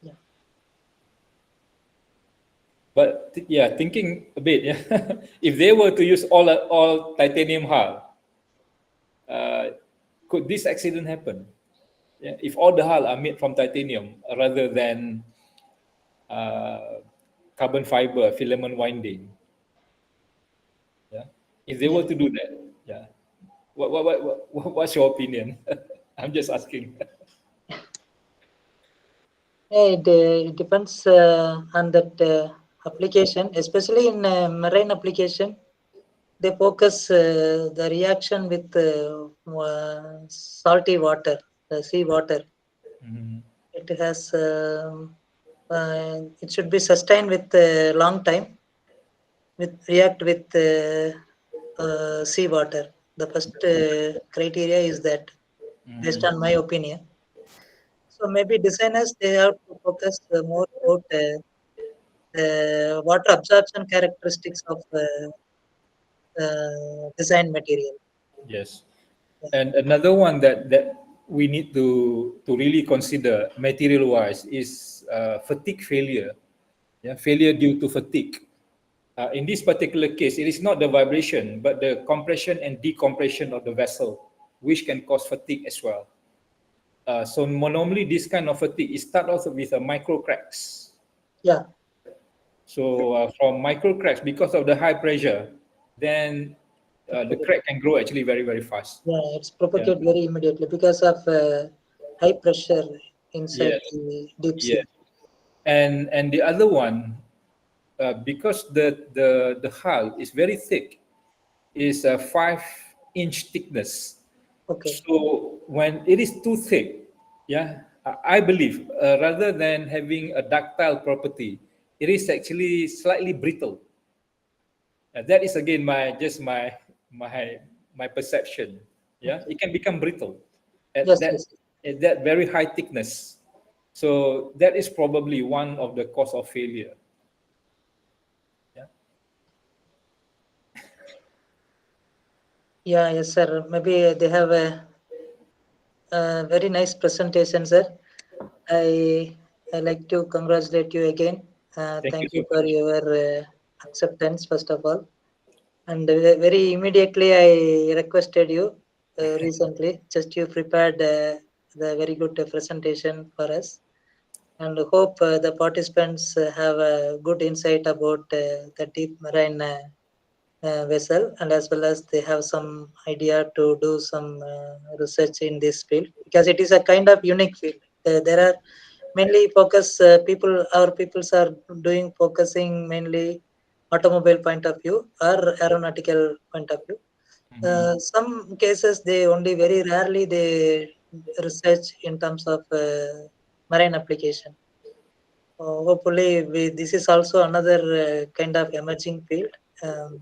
Yeah. But thinking a bit, if they were to use all titanium hull, could this accident happen? Yeah, if all the hull are made from titanium rather than carbon fiber filament winding, if they were to do that, what's your opinion? I'm just asking. It depends on that application, especially in marine application. They focus the reaction with salty water, sea water. Mhm. It has it should be sustained with long time with react with sea water. The first criteria is that, based on my opinion. So maybe designers they have to focus more about the water absorption characteristics of design material. Yes. And another one that we need to really consider material wise is fatigue failure. Yeah, failure due to fatigue. In this particular case, it is not the vibration, but the compression and decompression of the vessel, which can cause fatigue as well. So normally this kind of fatigue is start off with a micro cracks. Yeah, So from micro cracks, because of the high pressure, then the crack can grow actually very very fast. yeah, it's Yeah. propagate very immediately because of high pressure inside Yes. the deep sea. Yes. And the other one, because the hull is very thick, is a 5-inch thickness. Okay. So when it is too thick, yeah, I believe rather than having a ductile property, it is actually slightly brittle. That is again my my perception. Yeah, Okay. it can become brittle at Yes, that yes. at that very high thickness. So that is probably one of the cause of failure. Yeah. Yeah, yes, sir. Maybe they have a very nice presentation, sir. I I like to congratulate you again. Thank you Thank so you for much. your acceptance, first of all. And very immediately, I requested you recently, just you prepared the very good presentation for us. And hope the participants have a good insight about the deep marine vessel, and as well as they have some idea to do some research in this field, because it is a kind of unique field. There are mainly focus people, our peoples are doing focusing mainly automobile point of view or aeronautical point of view. Some cases they only very rarely they research in terms of marine application. Hopefully, this is also another kind of emerging field um,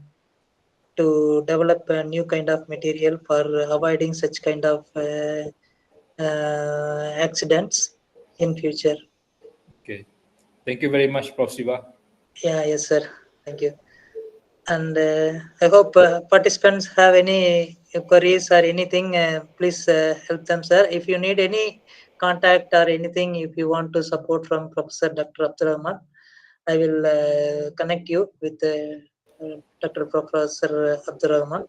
to develop a new kind of material for avoiding such kind of accidents in future. Okay. Thank you very much, Prof. Siva. Yeah, yes, sir. Thank you. And I hope participants have any queries or anything. Please help them, sir. If you need any contact or anything, if you want to support from Professor Dr. Abdul Rahman, I will connect you with Dr. Professor Abdul Rahman.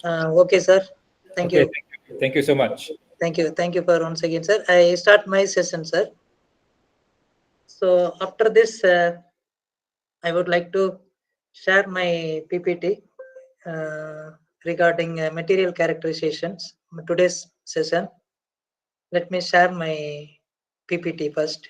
Okay, sir. Thank Okay, you. thank you. Thank you so much. Thank you. Thank you for once again, sir. I start my session, sir. So after this, I would like to share my PPT regarding material characterizations. Today's session. Let me share my PPT first.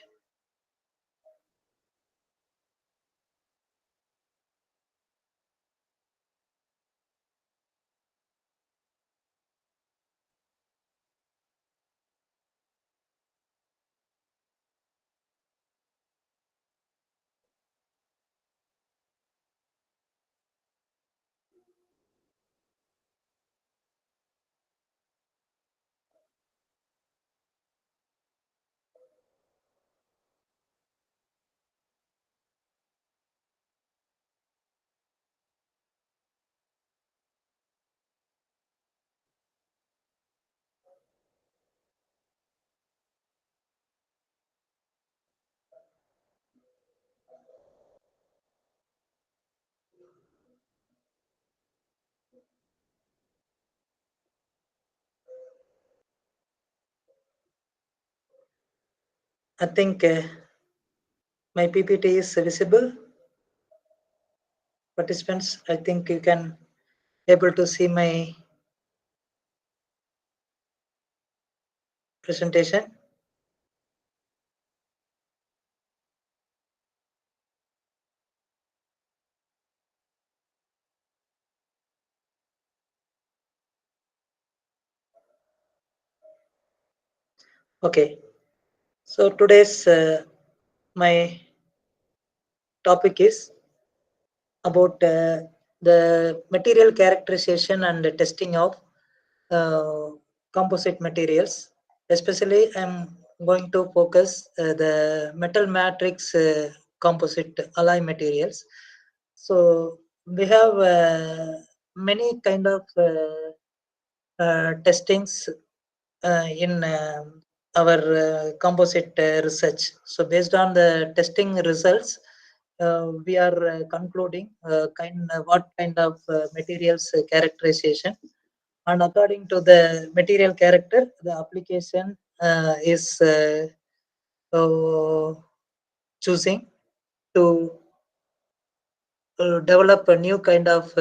I think my PPT is visible. Participants, I think you can able to see my presentation. Okay. So today's my topic is about the material characterization and the testing of uh, composite materials. Especially, I'm going to focus the metal matrix composite alloy materials. So we have many kind of testings in our composite research. So based on the testing results, we are concluding what kind of materials characterization, and according to the material character, the application is choosing to develop a new kind of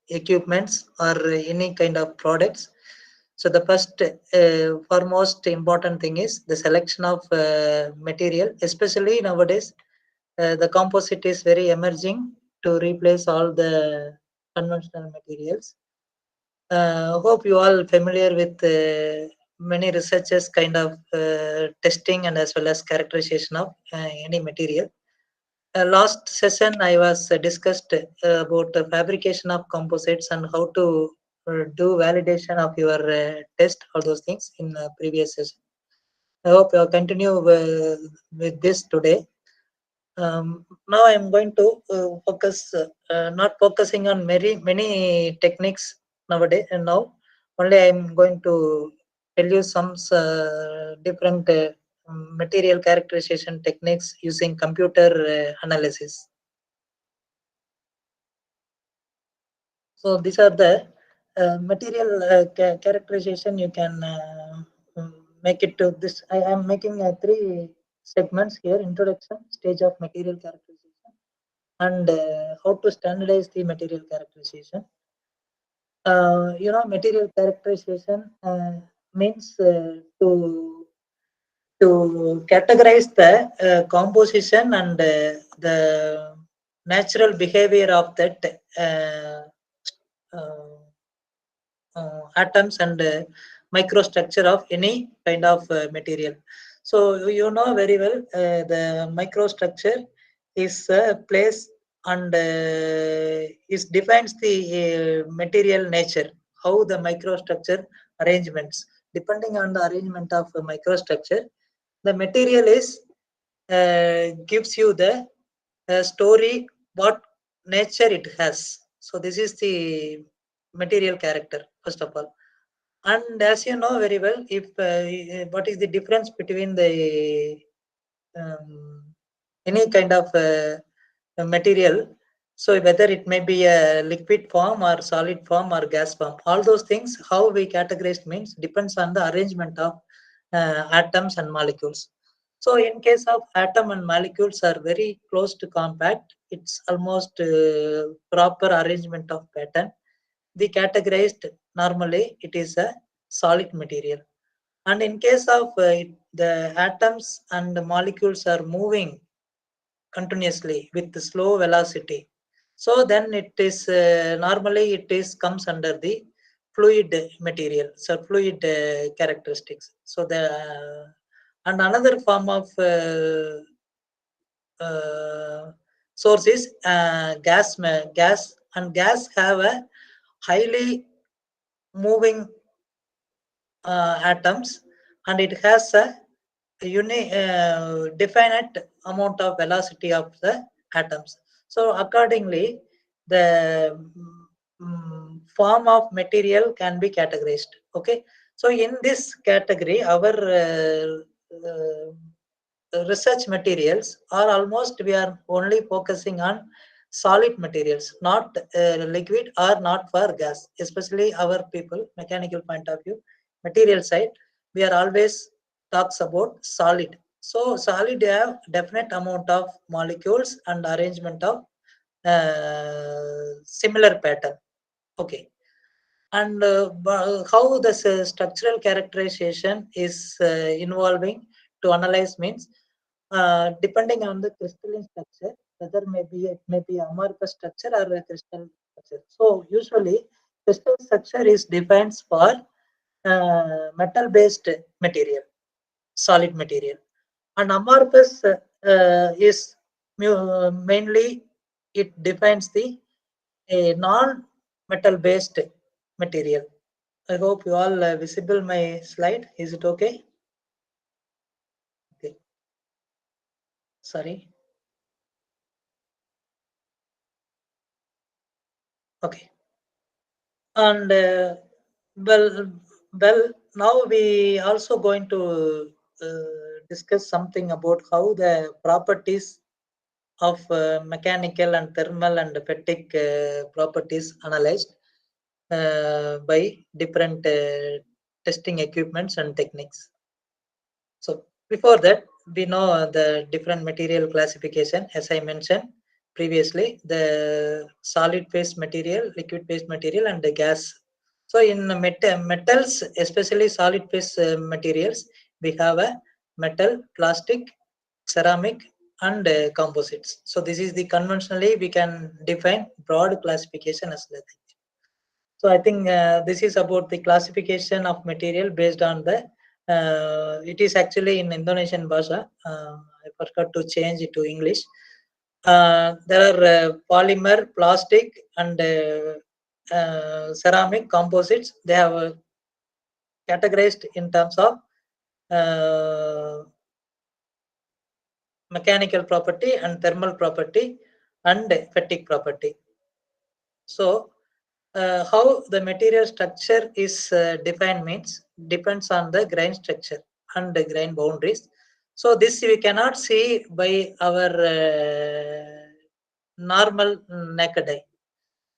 equipments or any kind of products. So the first foremost important thing is the selection of material, especially nowadays. The composite is very emerging to replace all the conventional materials. Hope you all familiar with many researchers kind of testing and as well as characterization of any material. Last session I was discussed about the fabrication of composites and how to do validation of your test, all those things in previous session. I hope you continue with this today. Now I'm going to focus, not focusing on many techniques nowadays, and now only I'm going to tell you some different material characterization techniques using computer analysis. So these are the material characterization. You can make it to this. I am making three segments here: introduction, stage of material characterization, and how to standardize the material characterization. Material characterization means to categorize the composition and the natural behavior of that uh, atoms and microstructure of any kind of material. So you know very well the microstructure is a place and is defines the material nature, how the microstructure arrangements. Depending on the arrangement of a microstructure, the material is gives you the story what nature it has. So this is the material character first of all. And as you know very well, if what is the difference between the um, any kind of material, so whether it may be a liquid form or solid form or gas form, all those things how we categorize means depends on the arrangement of atoms and molecules. So in case of atom and molecules are very close to compact, it's almost proper arrangement of pattern. We categorized normally it is a solid material. And in case of the atoms and the molecules are moving continuously with the slow velocity, so then it is normally it is comes under the fluid material, so fluid characteristics. So the and another form of source is gas, and gas have a highly moving atoms, and it has a definite amount of velocity of the atoms. So accordingly, the form of material can be categorized. Okay, so in this category, our research materials are almost we are only focusing on solid materials, not liquid or not for gas. Especially our people, mechanical point of view, material side, we are always talks about solid. So solid have definite amount of molecules and arrangement of similar pattern. Okay, and how the structural characterization is involving to analyze means depending on the crystalline structure, whether it may be amorphous structure or a crystal structure. So usually crystal structure is defined for metal-based material, solid material. And amorphous is mainly it defines the non-metal-based material. I hope you all visible my slide. Is it okay? Okay. Sorry. Okay. And well, now we also going to discuss something about how the properties of mechanical and thermal and fatigue properties analyzed by different testing equipments and techniques. So before that, we know the different material classification. As I mentioned previously, the solid phase material, liquid phase material, and the gas. So in metals, especially solid phase materials, we have a metal, plastic, ceramic, and composites. So this is the conventionally we can define broad classification as that. So I think this is about the classification of material based on the. It is actually in Indonesian Bhasha. I forgot to change it to English. There are polymer, plastic, and ceramic composites. They have categorized in terms of mechanical property and thermal property and fatigue property. So how the material structure is defined means depends on the grain structure and the grain boundaries. So this we cannot see by our normal naked eye.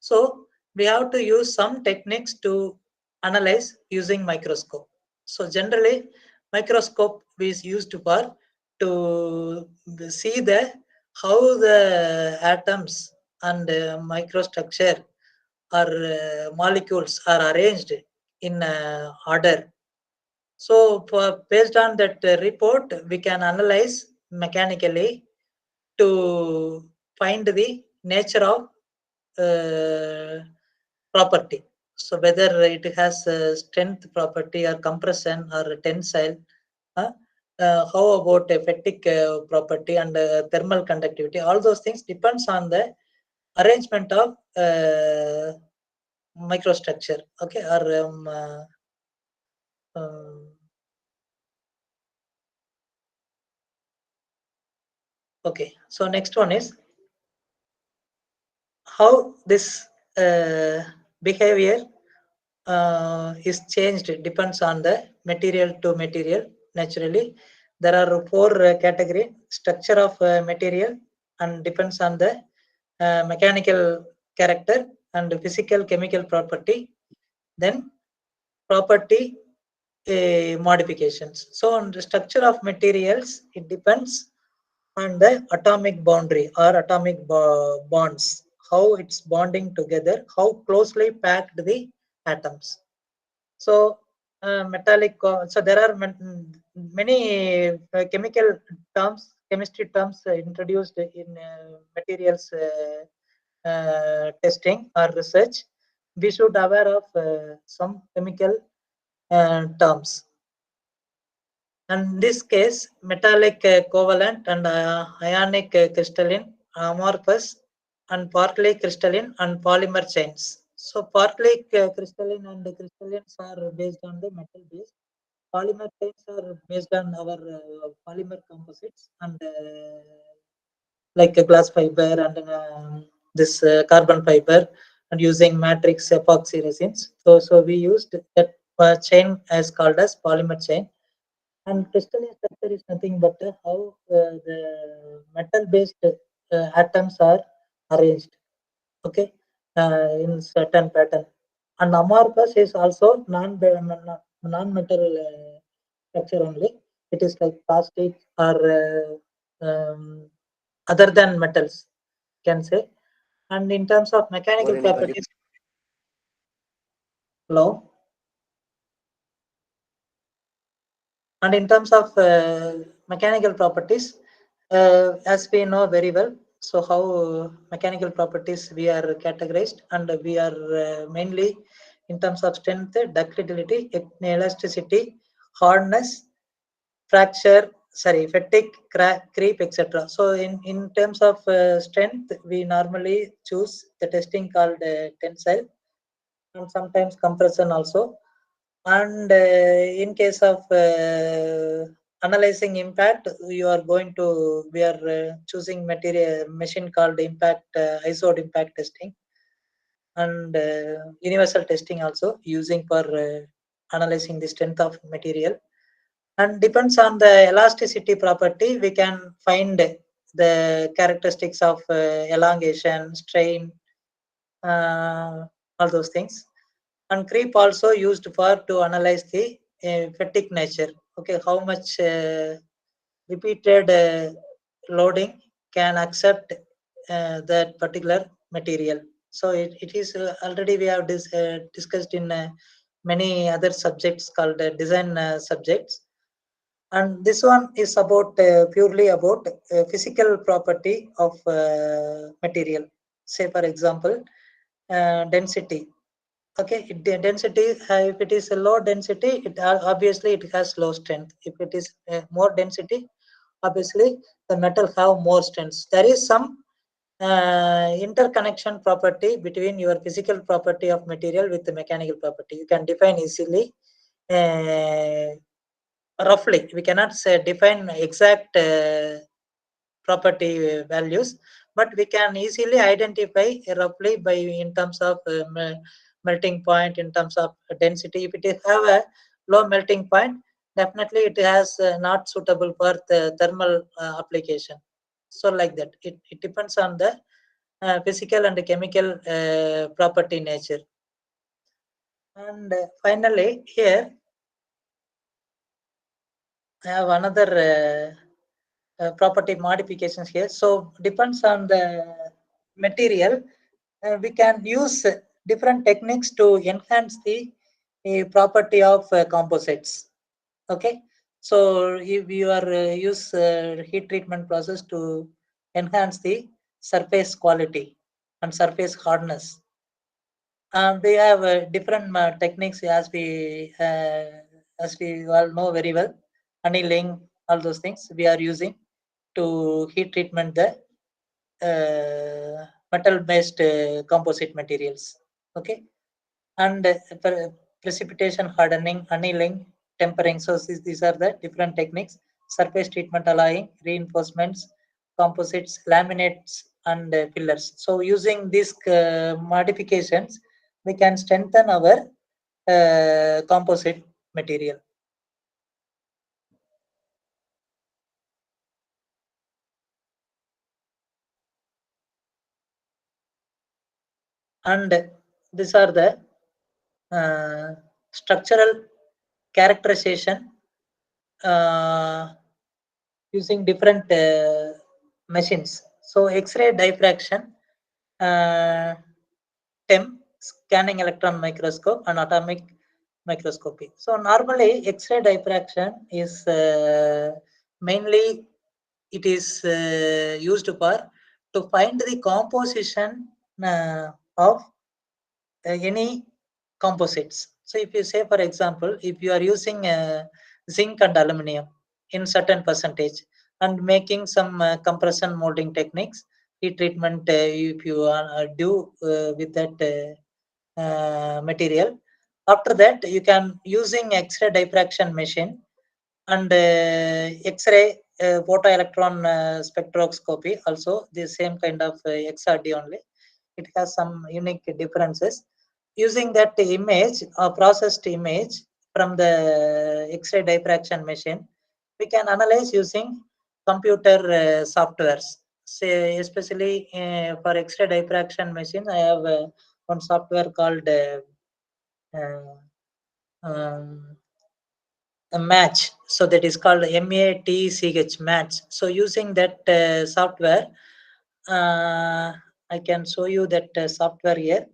So we have to use some techniques to analyze using microscope. So generally microscope is used for to see the how the atoms and microstructure or molecules are arranged in order. So based on that report, we can analyze mechanically to find the nature of property. So whether it has strength property or compression or tensile, how about a fatigue property and thermal conductivity, all those things depends on the arrangement of microstructure, okay, or okay. So next one is how this behavior is changed depends on the material to material. Naturally, there are four category structure of material and depends on the mechanical character and physical chemical property. Then property modifications. So on the structure of materials, it depends on the atomic boundary or atomic bonds, how it's bonding together, how closely packed the atoms. So metallic, so there are many chemical terms, chemistry terms introduced in materials testing or research. We should aware of some chemical terms. And in this case, metallic covalent and ionic crystalline, amorphous, and partly crystalline and polymer chains. So partly crystalline and crystallines are based on the metal base. Polymer chains are based on our polymer composites and like a glass fiber and this carbon fiber and using matrix epoxy resins. So we used that chain as called as polymer chain. And crystalline structure is nothing but how the metal-based atoms are arranged, okay, in certain pattern. And amorphous is also non-metal structure only. It is like plastic or other than metals, can say. And in terms of mechanical properties, hello. And in terms of mechanical properties, as we know very well, so how mechanical properties we are categorized and we are mainly in terms of strength, ductility, elasticity, hardness, fracture, fatigue, crack, creep, etc. So in terms of strength, we normally choose the testing called tensile and sometimes compression also. And in case of analyzing impact, we are choosing machine called impact ISO impact testing and universal testing also using for analyzing the strength of material. And depends on the elasticity property, we can find the characteristics of elongation, strain, all those things. And creep also used for to analyze the fatigue nature. Okay, how much repeated loading can accept that particular material. So it is already we have discussed in many other subjects called design subjects. And this one is about purely about physical property of material. Say for example, density. Okay, the density, if it is a low density, obviously it has low strength. If it is more density, obviously the metal have more strength. There is some interconnection property between your physical property of material with the mechanical property. You can define easily, roughly. We cannot say define exact property values, but we can easily identify roughly by in terms of melting point, in terms of density. If it have a low melting point, definitely it has not suitable for the thermal application. So like that, it depends on the physical and chemical property nature. And finally here I have another property modifications here. So depends on the material, we can use different techniques to enhance the property of composites. Okay, so if you are use heat treatment process to enhance the surface quality and surface hardness. We have different techniques as we all know very well. Annealing, all those things we are using to heat treatment the metal-based composite materials. Okay, and precipitation hardening, annealing, tempering. So these are the different techniques. Surface treatment, alloying, reinforcements, composites, laminates, and fillers. So using these modifications, we can strengthen our composite material. And these are the structural characterization using different machines. So X-ray diffraction, TEM, scanning electron microscope, and atomic microscopy. So normally X-ray diffraction is mainly it is used for to find the composition of any composites. So if you say, for example, if you are using zinc and aluminum in certain percentage and making some compression molding techniques, heat treatment, if you do with that material, after that you can using X-ray diffraction machine and X-ray photoelectron spectroscopy, also the same kind of XRD only. It has some unique differences. Using that image or processed image from the X-ray diffraction machine, we can analyze using computer softwares. Say especially for X-ray diffraction machine, I have one software called uh, um, a match. So that is called MATCH match. So using that software, I can show you that software here.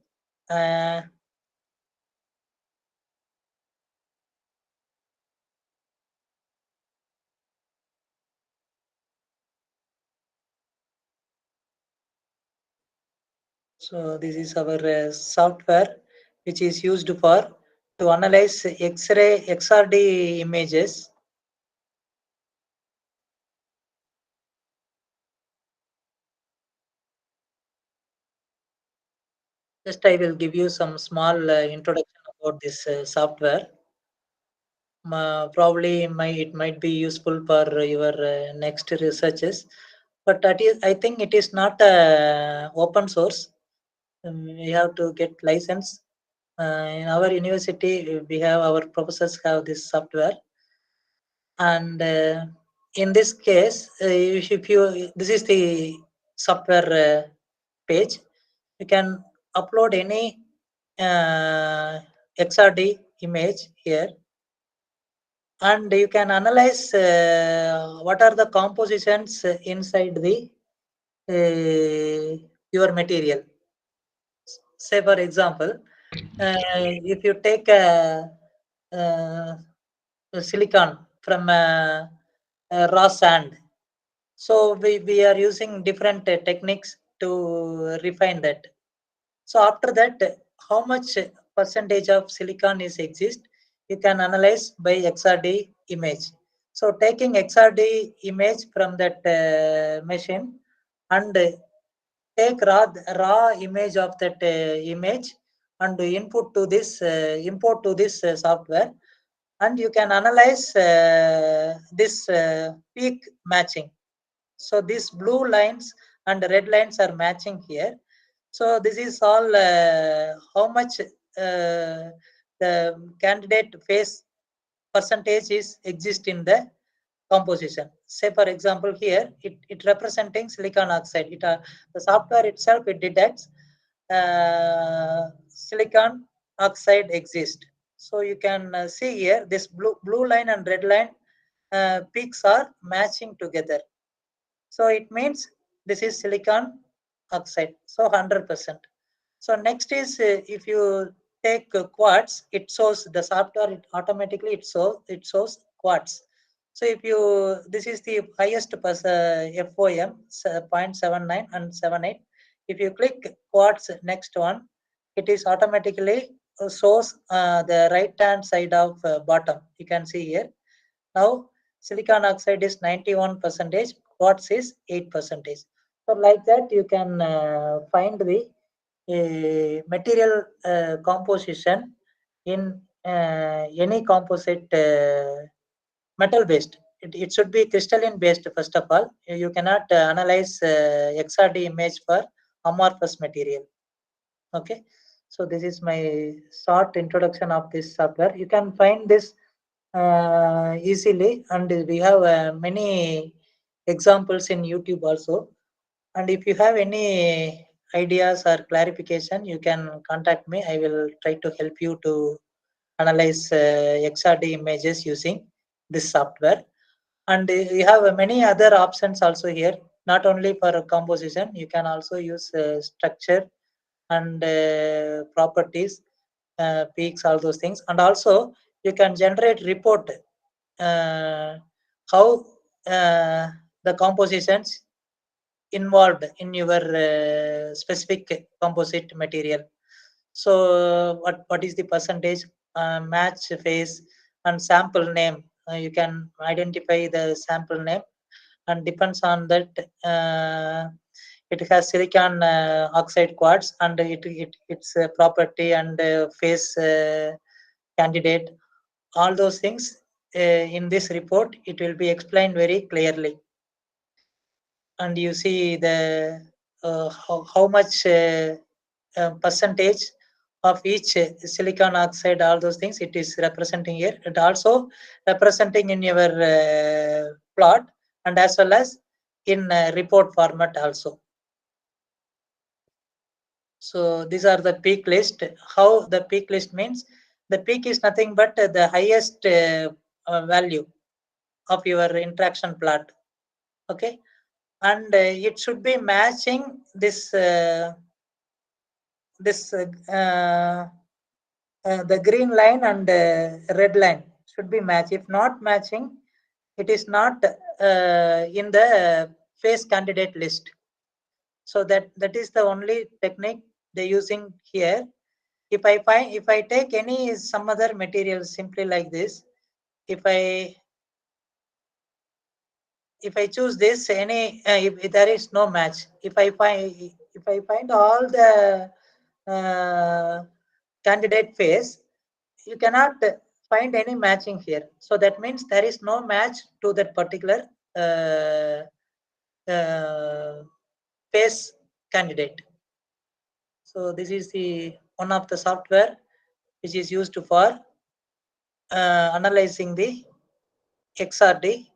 So this is our software which is used for to analyze X-ray XRD images. Just I will give you some small introduction about this software. Probably it might be useful for your next researches, but I think it is not open source. We have to get license. In our university, we have our professors have this software, and in this case, if you this is the software page, you can upload any XRD image here, and you can analyze what are the compositions inside the your material. Say for example, if you take uh, silicon from raw sand, so we are using different techniques to refine that. So after that, how much percentage of silicon is exist, you can analyze by XRD image. So taking XRD image from that machine and take raw image of that image and input to this import to this software, and you can analyze this peak matching. So these blue lines and red lines are matching here. So this is all how much the candidate phase percentage is exist in the composition. Say for example here, it representing silicon oxide. The software itself, it detects silicon oxide exist. So you can see here this blue line and red line peaks are matching together. So it means this is silicon oxide. So 100%. So next is if you take quartz, it shows the software. It automatically it shows quartz. So if you this is the highest FOM 0.79 and 78. If you click quartz next one, it is automatically shows the right hand side of bottom. You can see here. Now silicon oxide is 91%, quartz is 8%. So like that you can find the material composition in any composite metal based. It should be crystalline based first of all. You cannot analyze XRD image for amorphous material. Okay, so this is my short introduction of this software. You can find this easily, and we have many examples in YouTube also. And if you have any ideas or clarification, you can contact me. I will try to help you to analyze XRD images using this software. And you have many other options also here, not only for composition. You can also use structure and properties, peaks, all those things. And also you can generate report how the compositions involved in your specific composite material. So what is the percentage match phase and sample name? You can identify the sample name, and depends on that it has silicon oxide quartz, and its property and phase candidate, all those things in this report it will be explained very clearly. And you see the how much percentage of each silicon oxide, all those things it is representing here. It also representing in your plot, and as well as in report format also. So these are the peak list. How the peak list means, the peak is nothing but the highest value of your interaction plot. Okay, and it should be matching this the green line and red line should be matched. If not matching, it is not in the phase candidate list. So that is the only technique they're using here. if I take some other material simply like this, if I choose this if there is no match, if I find all the candidate phase, you cannot find any matching here. So that means there is no match to that particular phase candidate. So this is the one of the software which is used for analyzing the XRD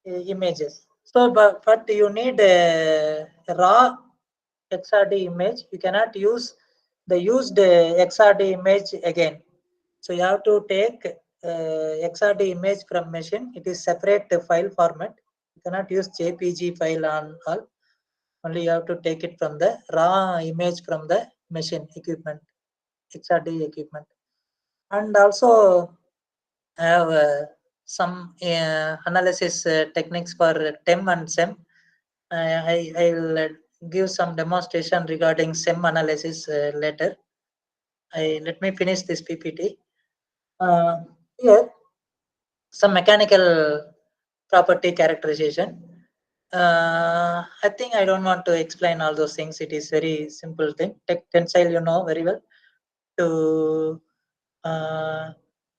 images. So, but you need a raw XRD image. You cannot use the used XRD image again. So you have to take XRD image from machine. It is separate file format. You cannot use JPG file on all. Only you have to take it from the raw image from the machine equipment, XRD equipment. And also have some analysis techniques for TEM and SEM. I'll give some demonstration regarding SEM analysis later. Let me finish this PPT. Here, some mechanical property characterization. I think I don't want to explain all those things. It is very simple thing. Tensile, you know very well. To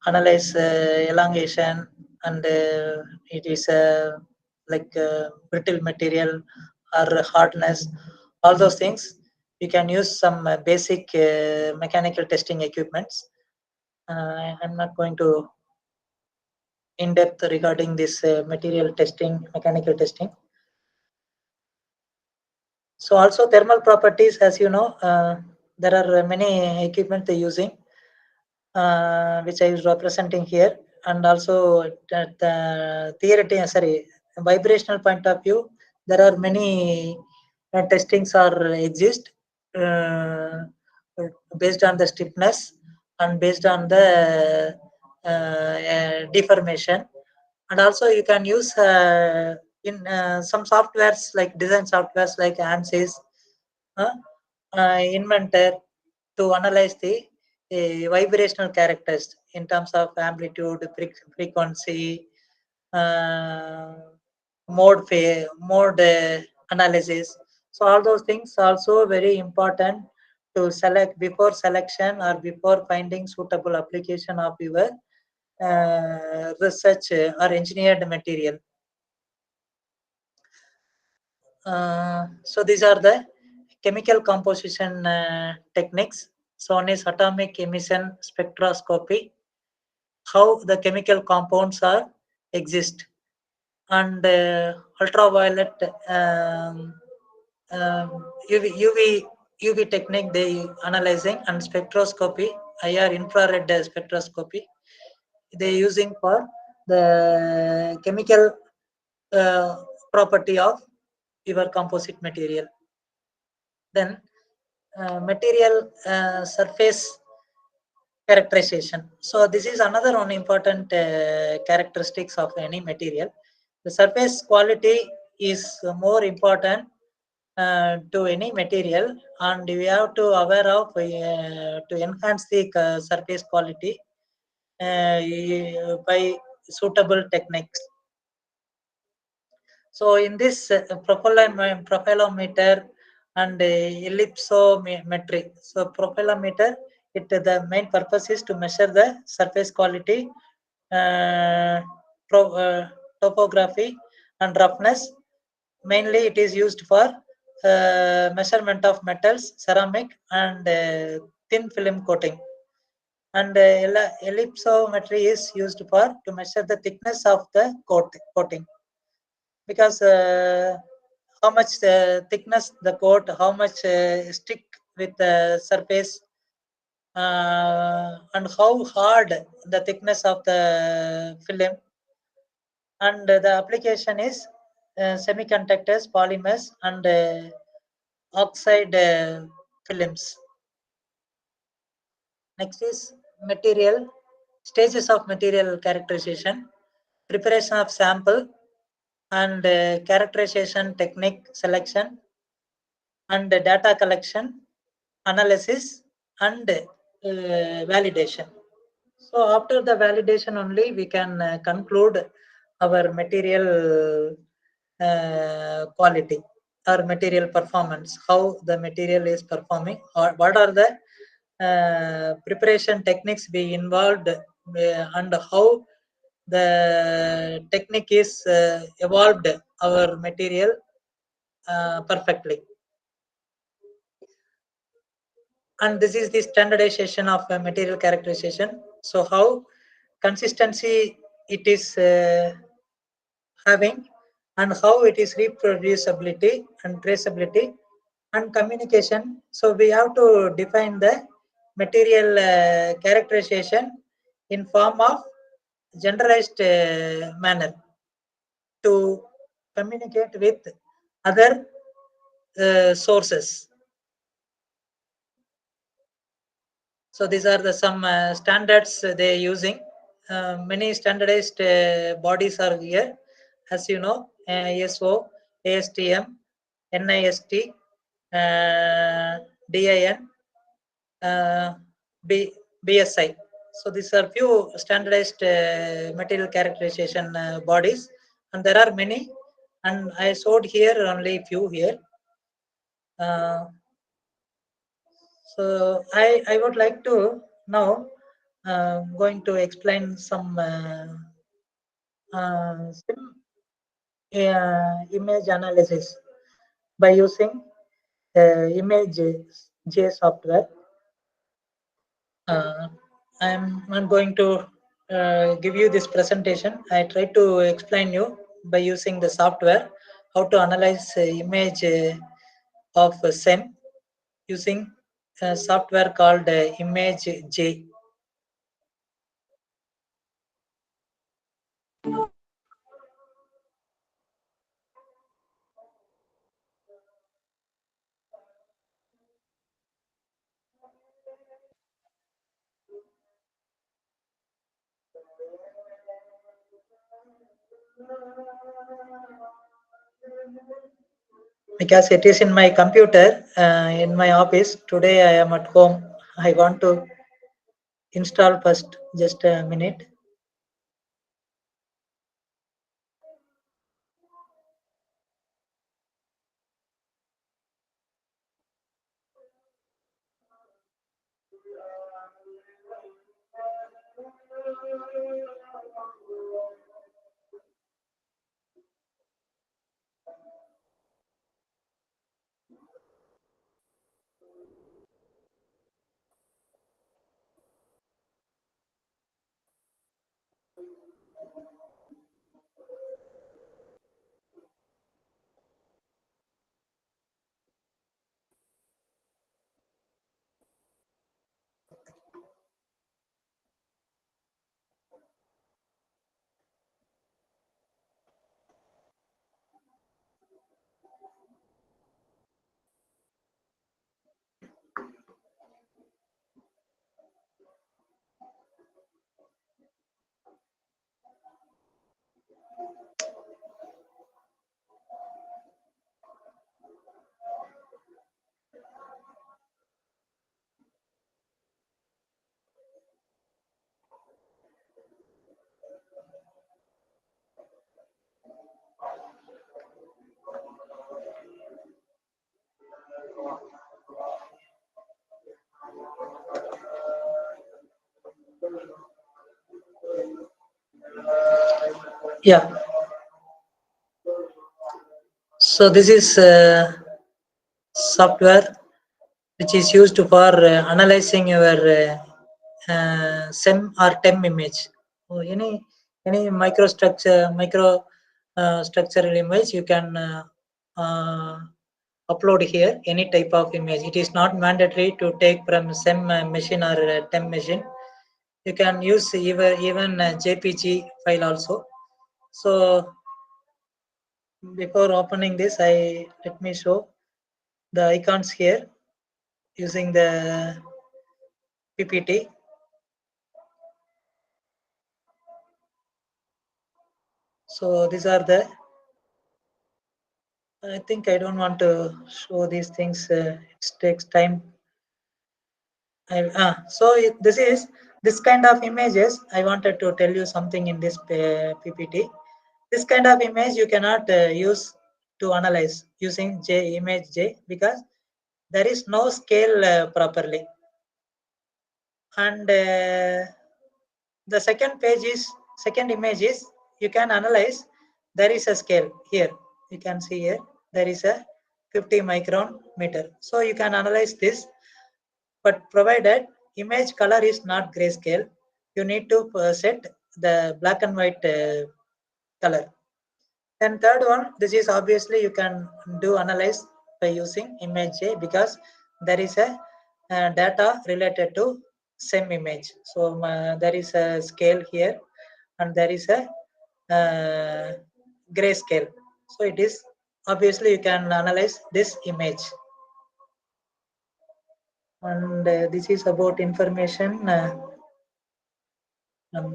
analyze elongation, and it is like brittle material or hardness, all those things. You can use some basic mechanical testing equipments. I'm not going to in depth regarding this material testing, mechanical testing. So also thermal properties, as you know, there are many equipment they're using, which I is representing here, and also at the theoretic, vibrational point of view, there are many testings are exist based on the stiffness and based on the deformation, and also you can use in some softwares like design softwares like ANSYS, Inventor, to analyze the vibrational characters in terms of amplitude, frequency, mode analysis. So all those things also very important to select before selection or before finding suitable application of your research or engineered material. So these are the chemical composition techniques. So one is atomic emission spectroscopy, how the chemical compounds are exist, and ultraviolet UV technique they analyzing, and spectroscopy, IR infrared spectroscopy they using for the chemical property of your composite material. Then material surface characterization. So this is another one important characteristics of any material. The surface quality is more important to any material, and we have to aware of to enhance the surface quality by suitable techniques. So in this profilometer and ellipsometry. So profilometer, the main purpose is to measure the surface quality, topography, and roughness. Mainly it is used for measurement of metals, ceramic, and thin film coating. And ellipsometry is used for to measure the thickness of the coating, because how much thickness the coat, how much stick with the surface, and how hard the thickness of the film. And the application is semiconductors, polymers, and oxide films. Next is material, stages of material characterization, preparation of sample, and characterization technique selection, and data collection, analysis, and validation. So after the validation only we can conclude our material quality or material performance, how the material is performing, or what are the preparation techniques be involved, and how the technique is evolved our material perfectly. And this is the standardization of material characterization. So how consistency it is having, and how it is reproducibility and traceability and communication. So we have to define the material characterization in form of generalized manner to communicate with other sources. So these are the some standards they are using. Many standardized bodies are here, as you know, ISO, ASTM, NIST, DIN, BSI. So these are few standardized material characterization bodies, and there are many, and I showed here only few here. So I would like to now going to explain some image analysis by using image J software. I'm not going to give you this presentation. I try to explain you by using the software how to analyze image of SEM using a software called Image J. Because it is in my computer in my office. Today I am at home. I want to install first. Just a minute. Yeah. So this is software which is used for analyzing your SEM or TEM image. So any micro structural image you can upload here any type of image. It is not mandatory to take from SEM machine or TEM machine. You can use even JPG file also. So before opening this, let me show the icons here using the PPT. So these are the, I think I don't want to show these things. It takes time. This is this kind of images. I wanted to tell you something in this PPT. This kind of image you cannot use to analyze using image J because there is no scale properly. And the second image is you can analyze. There is a scale here. You can see here there is a 50 micron meter. So you can analyze this, but provided image color is not grayscale, you need to set the black and white color. Then third one, this is obviously you can do analyze by using image J because there is a data related to same image. So there is a scale here and there is a grayscale. So it is obviously you can analyze this image. And this is about information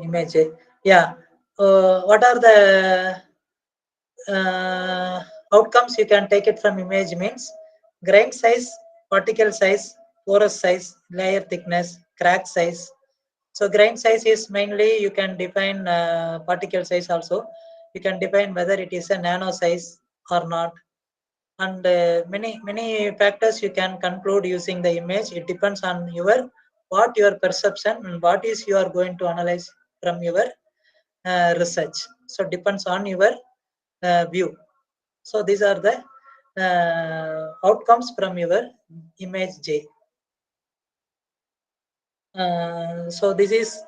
image. Yeah. What are the outcomes you can take it from image means grain size, particle size, porous size, layer thickness, crack size. So grain size is mainly you can define particle size also. You can define whether it is a nano size or not. And many factors you can conclude using the image. It depends on your perception and what is you are going to analyze from your research. So depends on your view. So these are the outcomes from your image J. So this is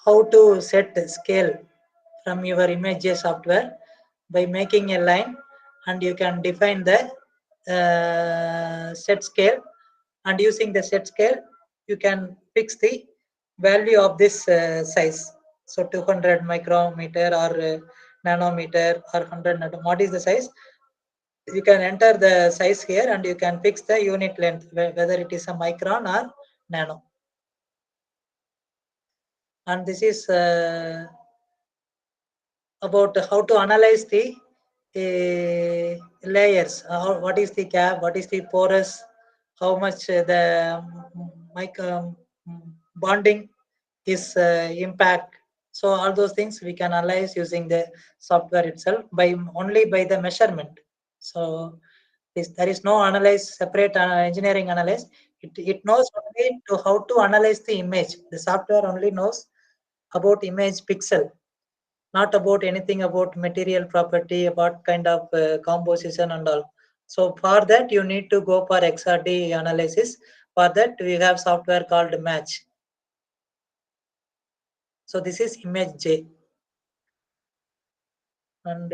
how to set scale from your image J software by making a line, and you can define the set scale, and using the set scale you can fix the value of this size. So 200 micrometer or nanometer or 100 nanometer. What is the size? You can enter the size here and you can fix the unit length, whether it is a micron or nano. And this is about how to analyze the layers. What is the gap? What is the porous? How much the bonding is impact. So all those things we can analyze using the software itself by only by the measurement. So there is no analyze separate engineering analyze. It knows only to how to analyze the image. The software only knows about image pixel, not about anything about material property, about kind of composition and all. So for that you need to go for XRD analysis. For that we have software called Match. So this is image J. And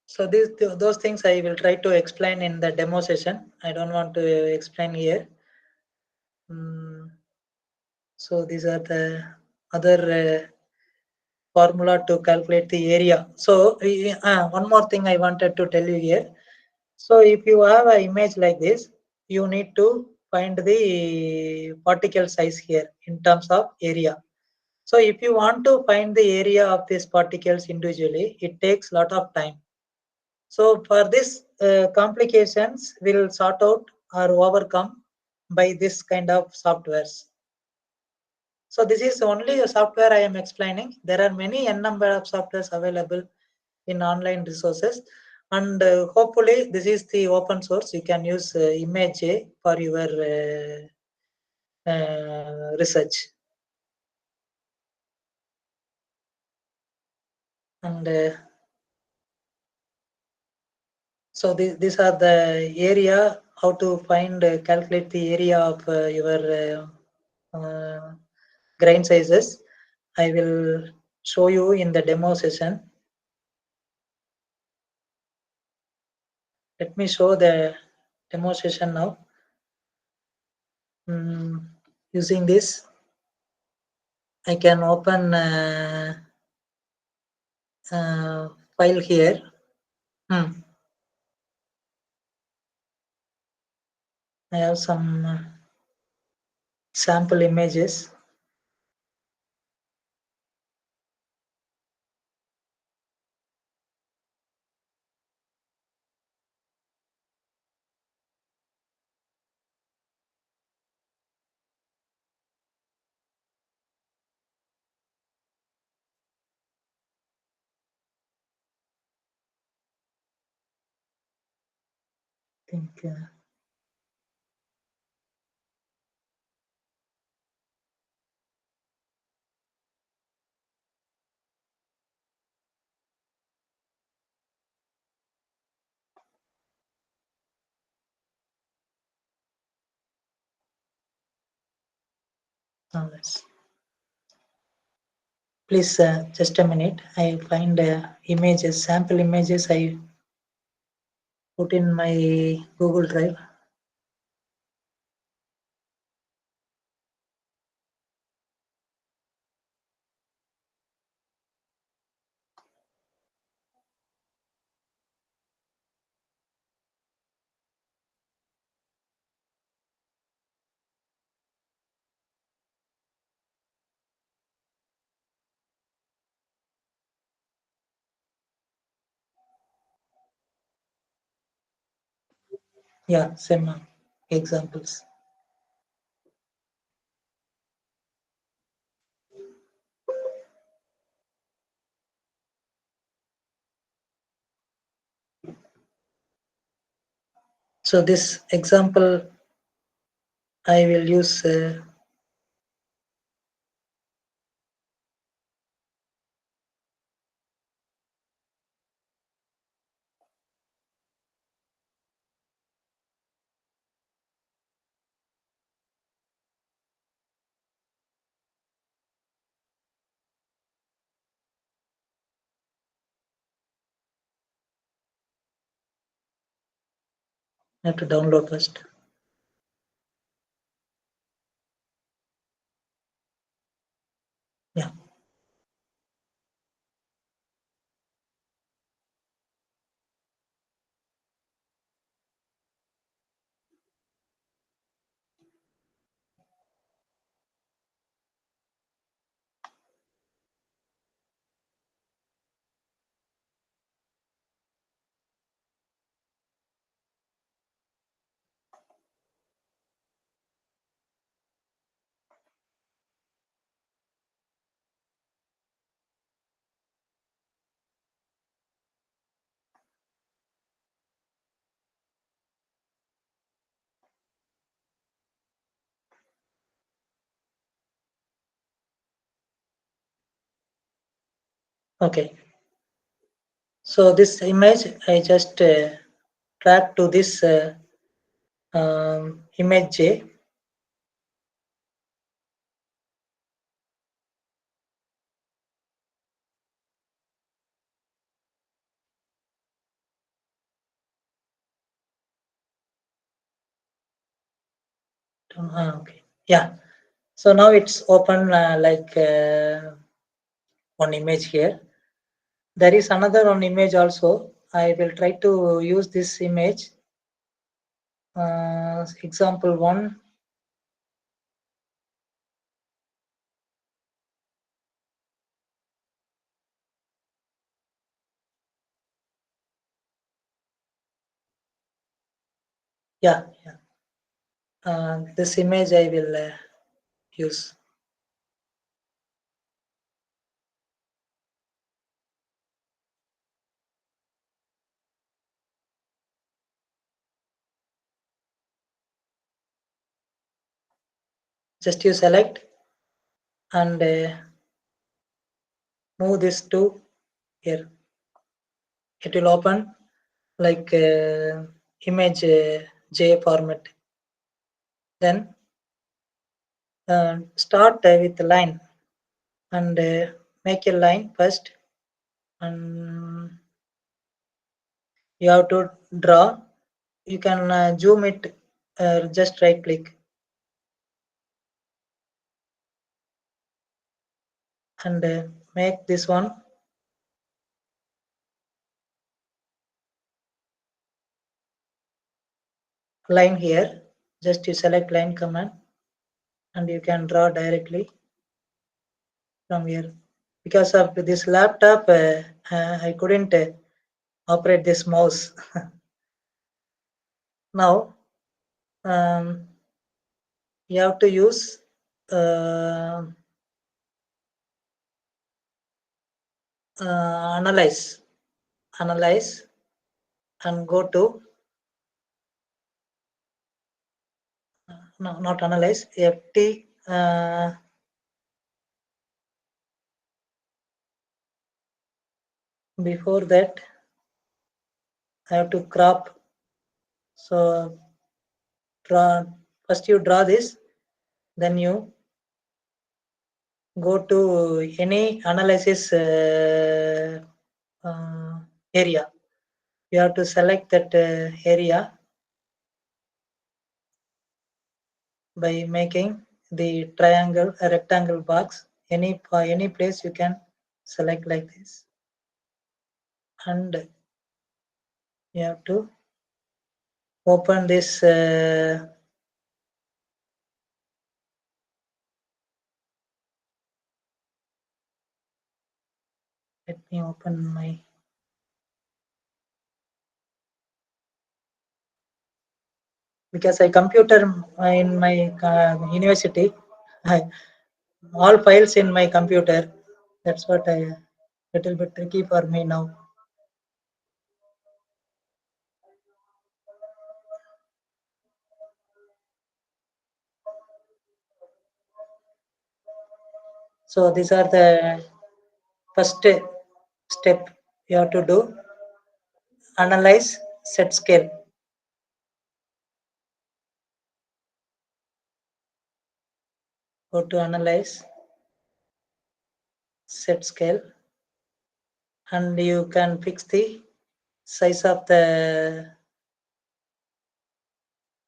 so those things I will try to explain in the demo session. I don't want to explain here. So these are the other formula to calculate the area. So one more thing I wanted to tell you here. So if you have an image like this, you need to find the particle size here in terms of area. So if you want to find the area of these particles individually, it takes a lot of time. So for this complications will sort out or overcome by this kind of softwares. So this is only a software I am explaining. There are many n number of softwares available in online resources, and hopefully this is the open source. You can use image for your research. And so these are the area how to find calculate the area of your grain sizes. I will show you in the demo session. Let me show the demo session now. Using this, I can open file here. I have some sample images. think now let's please just a minute. I find images, sample images I put in my Google Drive. Yeah, some examples. So this example I will use I have to download first. Yeah. Okay. So this image I just drag to this image J. Okay. Yeah. So now it's open like one image here. There is another one image also. I will try to use this image. Example 1. Yeah. This image I will use. Just you select and move this to here. It will open like image J format. Then start with the line and make a line first, and you have to draw. You can zoom it, just right click and make this one line here. Just you select line command and you can draw directly from here. Because of this laptop, I couldn't operate this mouse. Now you have to use analyze and go to no, not analyze, FT, before that, I have to crop. So first you draw this, then you go to any analysis area. You have to select that area by making the triangle, a rectangle box. Any place you can select like this, and you have to open this let me open my because I computer in my university, all files in my computer. That's what I little bit tricky for me now. So these are the first step you have to do. Analyze, set scale. Go to analyze, set scale, and you can fix the size of the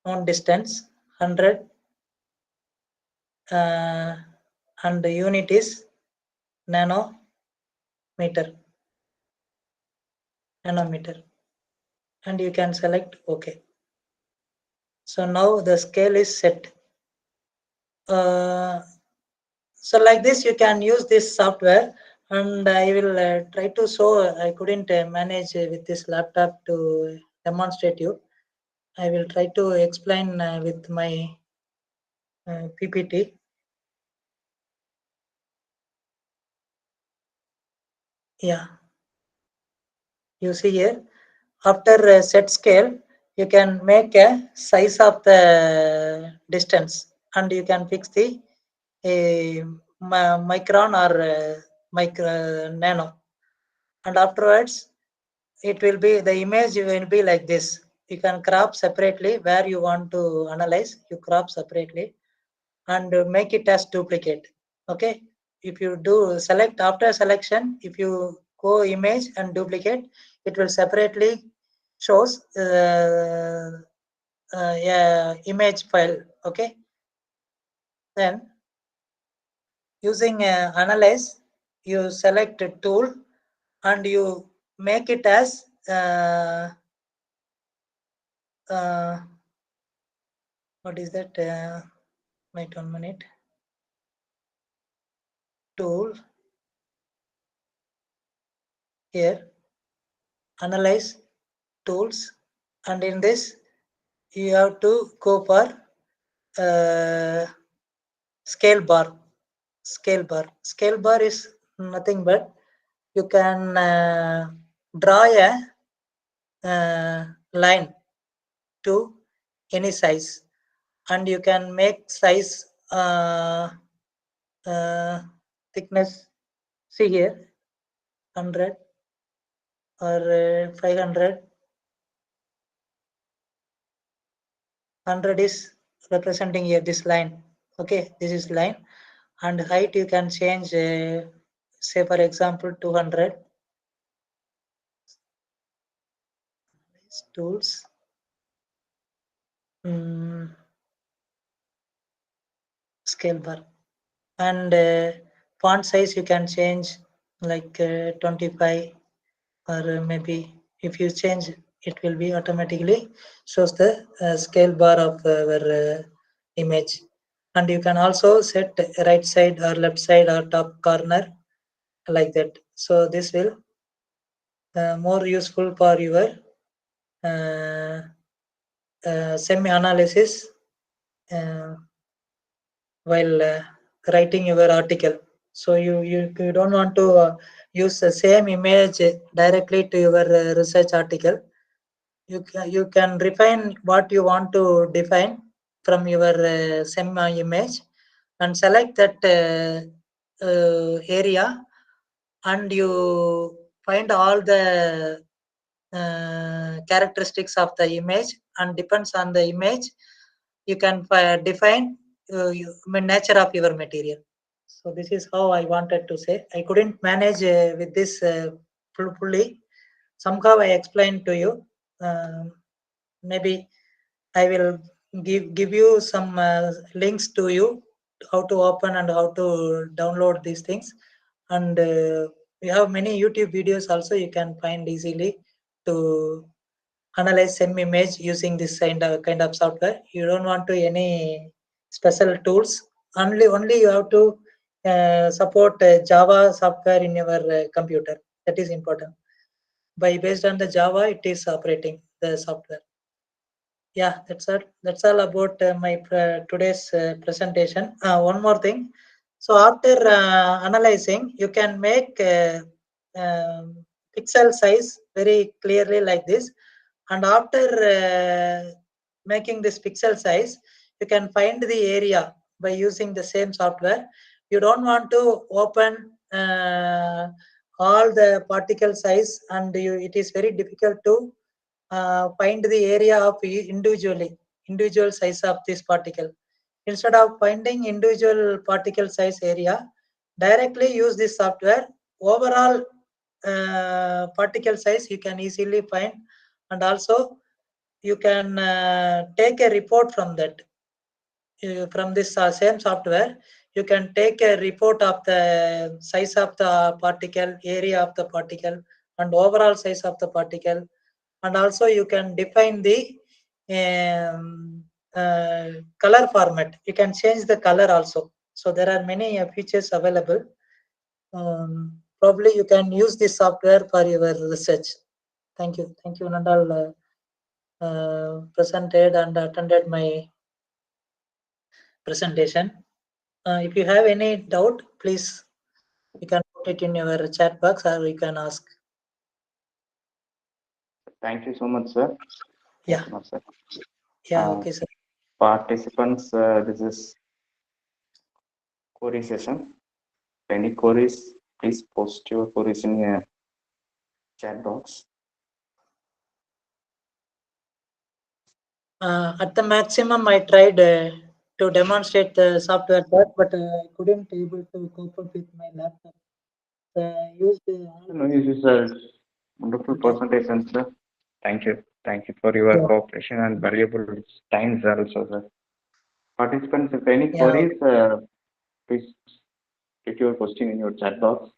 known distance 100 and the unit is nanometer. And you can select OK. So now the scale is set. So like this you can use this software, and I will try to show. I couldn't manage with this laptop to demonstrate you. I will try to explain with my PPT. Yeah, you see here, after set scale, you can make a size of the distance, and you can fix the micron or nano, and afterwards it will be, the image will be like this. You can crop separately where you want to analyze, you crop separately and make it as duplicate. Okay, if you do select, after selection, if you go image and duplicate, it will separately shows yeah, image file. Okay, then using analyze, you select a tool and you make it as what is that? Wait 1 minute. Tool here, analyze tools, and in this you have to go for scale bar. Scale bar is nothing but you can draw a line to any size, and you can make size thickness. See here, 100 or 500. 100 is representing here this line. Okay, this is line, and height you can change. Say for example 200. Tools. Scale bar, and font size you can change like 25, or maybe if you change, it will be automatically shows the scale bar of our image. And you can also set right side or left side or top corner like that. So this will more useful for your semi analysis while writing your article. So you don't want to use the same image directly to your research article. You can refine what you want to define from your SEM image and select that area, and you find all the characteristics of the image, and depends on the image you can define nature of your material. So this is how I wanted to say. I couldn't manage with this fully. Somehow I explained to you. Maybe I will give you some links to you, how to open and how to download these things. And we have many YouTube videos also you can find easily to analyze SEM image using this kind of software. You don't want to any special tools. Only you have to support Java software in your computer. That is important. Based on the Java, it is operating the software. Yeah, that's all about my today's presentation. One more thing. So after analyzing, you can make pixel size very clearly like this. And after making this pixel size, you can find the area by using the same software. You don't want to open all the particle size, and it is very difficult to find the area of individual size of this particle. Instead of finding individual particle size area, directly use this software. Overall particle size you can easily find, and also you can take a report from that. From this same software, you can take a report of the size of the particle, area of the particle, and overall size of the particle. And also you can define the color format. You can change the color also. So there are many features available. Probably you can use this software for your research. Thank you. Thank you, Nandal, presented and attended my presentation. If you have any doubt, please, you can put it in your chat box or you can ask. Thank you so much, sir. Yeah. So much, sir. Yeah, okay, sir. Participants, this is query session. Any queries, please post your queries in your chat box. At the maximum, I tried to demonstrate the software, but I couldn't able to cope up with my laptop. Used No, this is a wonderful presentation, sir. Thank you. Thank you for your cooperation and valuable time, sir, also, sir. Participants, if any queries, please get your question in your chat box.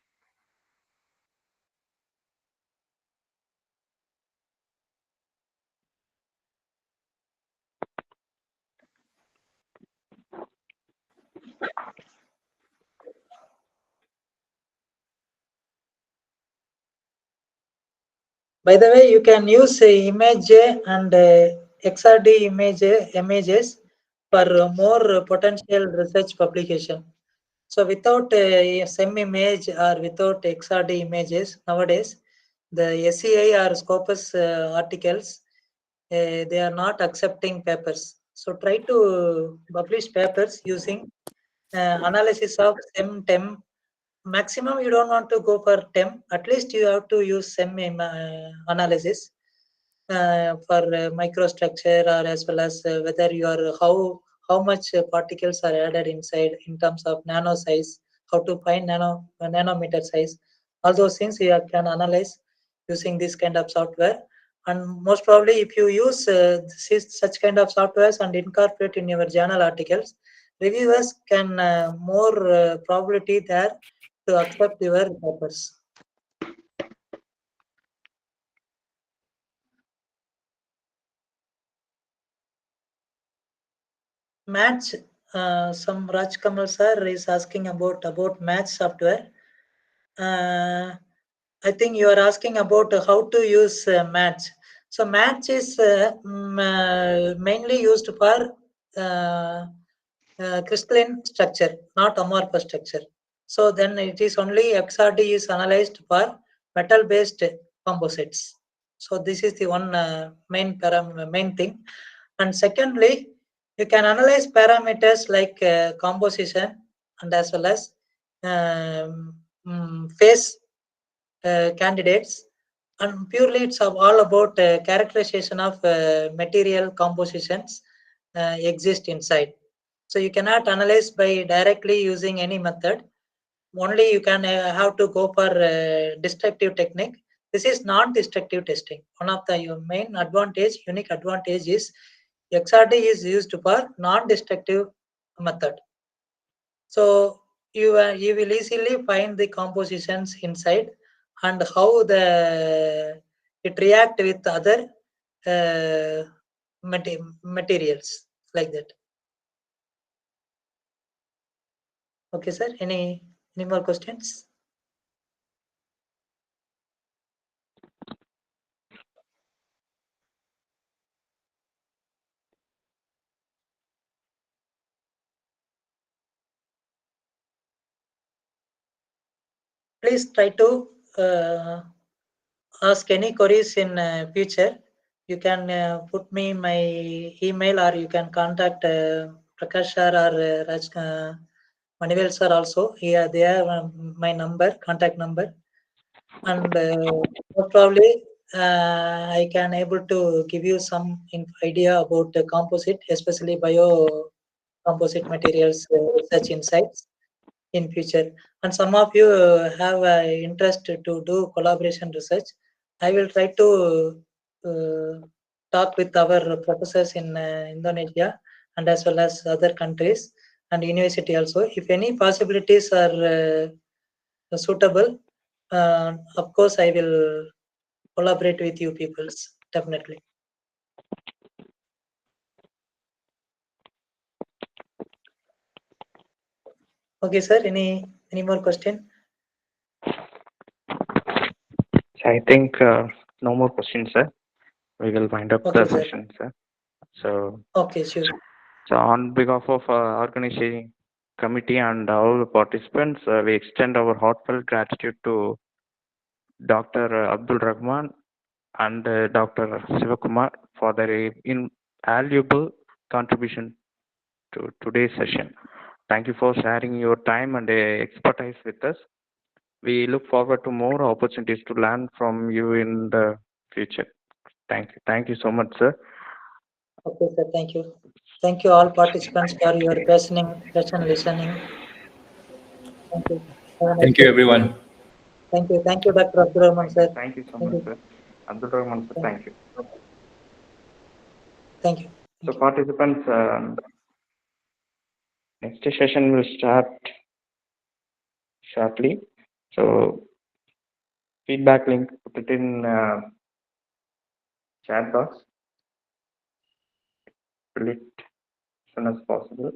By the way, you can use image and XRD images for more potential research publication. So without SEM image or without XRD images, nowadays, the SEI or Scopus articles, they are not accepting papers. So try to publish papers using analysis of SEM, TEM. Maximum you don't want to go for TEM. At least you have to use SEM analysis for microstructure, or as well as whether you are how much particles are added inside in terms of nano size, how to find nanometer size. All those things you can analyze using this kind of software. And most probably, if you use such kind of softwares and incorporate in your journal articles, reviewers can more probability there to accept your papers. Match, some Raj Kamal sir is asking about Match software. I think you are asking about how to use Match. So Match is mainly used for crystalline structure, not amorphous structure. So then it is only XRD is analyzed for metal-based composites. So this is the one main thing. And secondly, You can analyze parameters like composition and as well as phase candidates, and purely it's all about characterization of material compositions exist inside. So you cannot analyze by directly using any method. Only you can have to go for destructive technique. This is non-destructive testing. One of the main advantage, unique advantage is XRD is used for non-destructive method. So you will easily find the compositions inside and how it react with other materials like that. Okay, sir. Any more questions? Please try to ask any queries in future. You can put me my email, or you can contact Prakash sir or Raj Manivel sir also. Yeah, they have my number, contact number, and most probably I can able to give you some idea about the composite, especially bio composite materials research insights in future. And some of you have interest to do collaboration research. I will try to talk with our professors in Indonesia and as well as other countries and university also. If any possibilities are suitable, of course I will collaborate with you peoples, definitely. Okay, sir. Any more question? I think no more questions, sir. We will wind up Okay, the sir. session, sir. So, Okay, sure. on behalf of organizing committee and all the participants, we extend our heartfelt gratitude to Dr. Abdul Rahman and Dr. Sivakumar for their invaluable contribution to today's session. Thank you for sharing your time and expertise with us. We look forward to more opportunities to learn from you in the future. Thank you. Thank you so much, sir. Okay, sir. Thank you. Thank you all participants for your passion listening. Thank you. Have a nice Thank you, day. everyone. Thank you. Thank you, Dr. Abdul Rahman, sir. Thank you so Thank much, you. sir. Abdul Rahman, sir, thank you. Thank you. So, participants, next session will start shortly. So, feedback link, put it in chat box. Fill it as soon as possible.